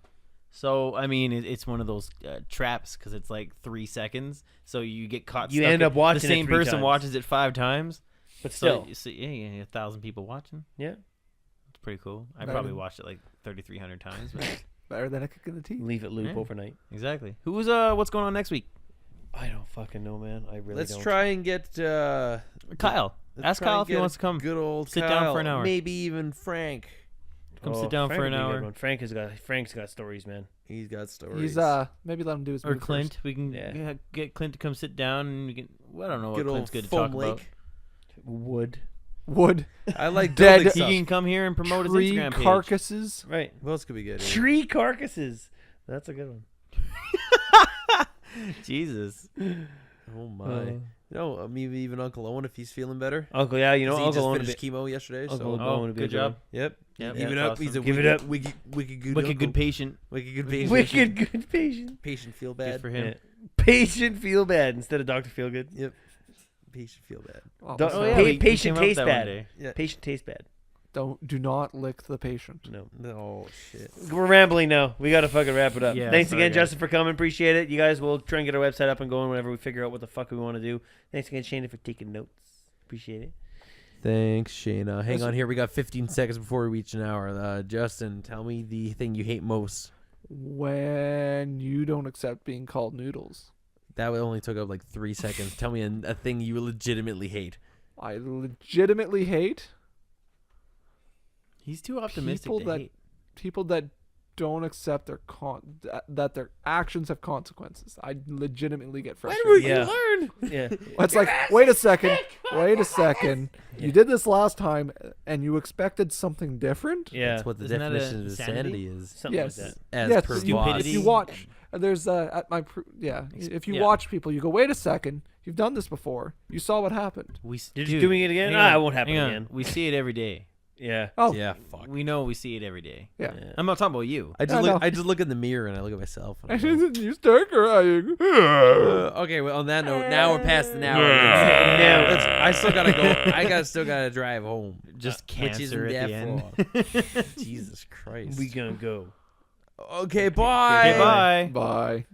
So I mean, it's one of those traps because it's like 3 seconds. So you get caught. You stuck end in- up watching the it same 3 person times. watches it 5 times. But So, still, yeah, 1,000 people watching. yeah. It's pretty cool. I Better probably than- watched it like 3,300 times. But better than a kick in the teeth. Leave it loop Yeah. overnight. exactly. Who's what's going on next week? I don't fucking know, man. I really let's don't. try and get. Kyle. let's Ask try and Kyle if he get wants to come. Good old sit Kyle. down for an hour. Maybe even Frank. Come sit down Frank for an would be a good hour. one. Frank's got stories, man. He's got stories. He's maybe let him do his Or move Clint. first. We can Yeah. get Clint to come sit down and we can. Well, I don't know what Good old Clint's good to Foam talk Lake. about. Wood. Wood, I like Dead. building He stuff. can come here and promote his tree Instagram page. carcasses. Right. What else could be good? Here? Tree carcasses. That's a good one. Jesus. Oh my! You know, maybe even Uncle Owen if he's feeling better. Uncle, yeah, you know, 'Cause he Uncle just Owen would finished be, chemo yesterday. Uncle So Owen Oh, would be a good job. yep. Yep, Give it that's up. He's a awesome. Give it up. wicked good. Wicked uncle. good patient. Wicked good patient. Wicked good patient. Patient feel Good bad. for him. Yeah. Patient feel bad instead of Doctor Feel Good. Yep. Patient feel bad. Oh, Do- that's Oh, not- yeah, we patient came up with taste that one bad. day. Yeah. Patient taste bad. Do not lick the patient. No. No shit. We're rambling now. We got to fucking wrap it up. Yeah, Thanks sorry, again, guys. Justin, for coming. Appreciate it. You guys will try and get our website up and going whenever we figure out what the fuck we want to do. Thanks again, Shana, for taking notes. Appreciate it. Thanks, Shayna. Hang on here. We got 15 seconds before we reach an hour. Justin, tell me the thing you hate most. When you don't accept being called noodles. That only took up like 3 seconds. Tell me a thing you legitimately hate. I legitimately hate He's too optimistic people to that hate. people that don't accept their that their actions have consequences. I legitimately get frustrated. Yeah. learn? Yeah. It's like, wait a second. You did this last time, and you expected something different. Yeah. That's what the Isn't that definition a of insanity? insanity is. Something Yes. like that. As Yes, per if you, Voss. if you watch, there's at my if you Yeah. watch people, you go, wait a second, you've done this before. You saw what happened. We You're dude, just doing it again? hang Ah, on, it won't happen hang on. again. We see it every day. Yeah. Oh, Yeah, fuck. We know we see it every day. yeah. I'm not talking about you. I I know. just look in the mirror and I look at myself. And I go, You start crying. okay, well, on that note, now we're past an hour. I still gotta go. Still gotta drive home. Just Which isn't cancer at the that end. Jesus Christ. We gonna go. Okay, bye. Okay, bye. Bye.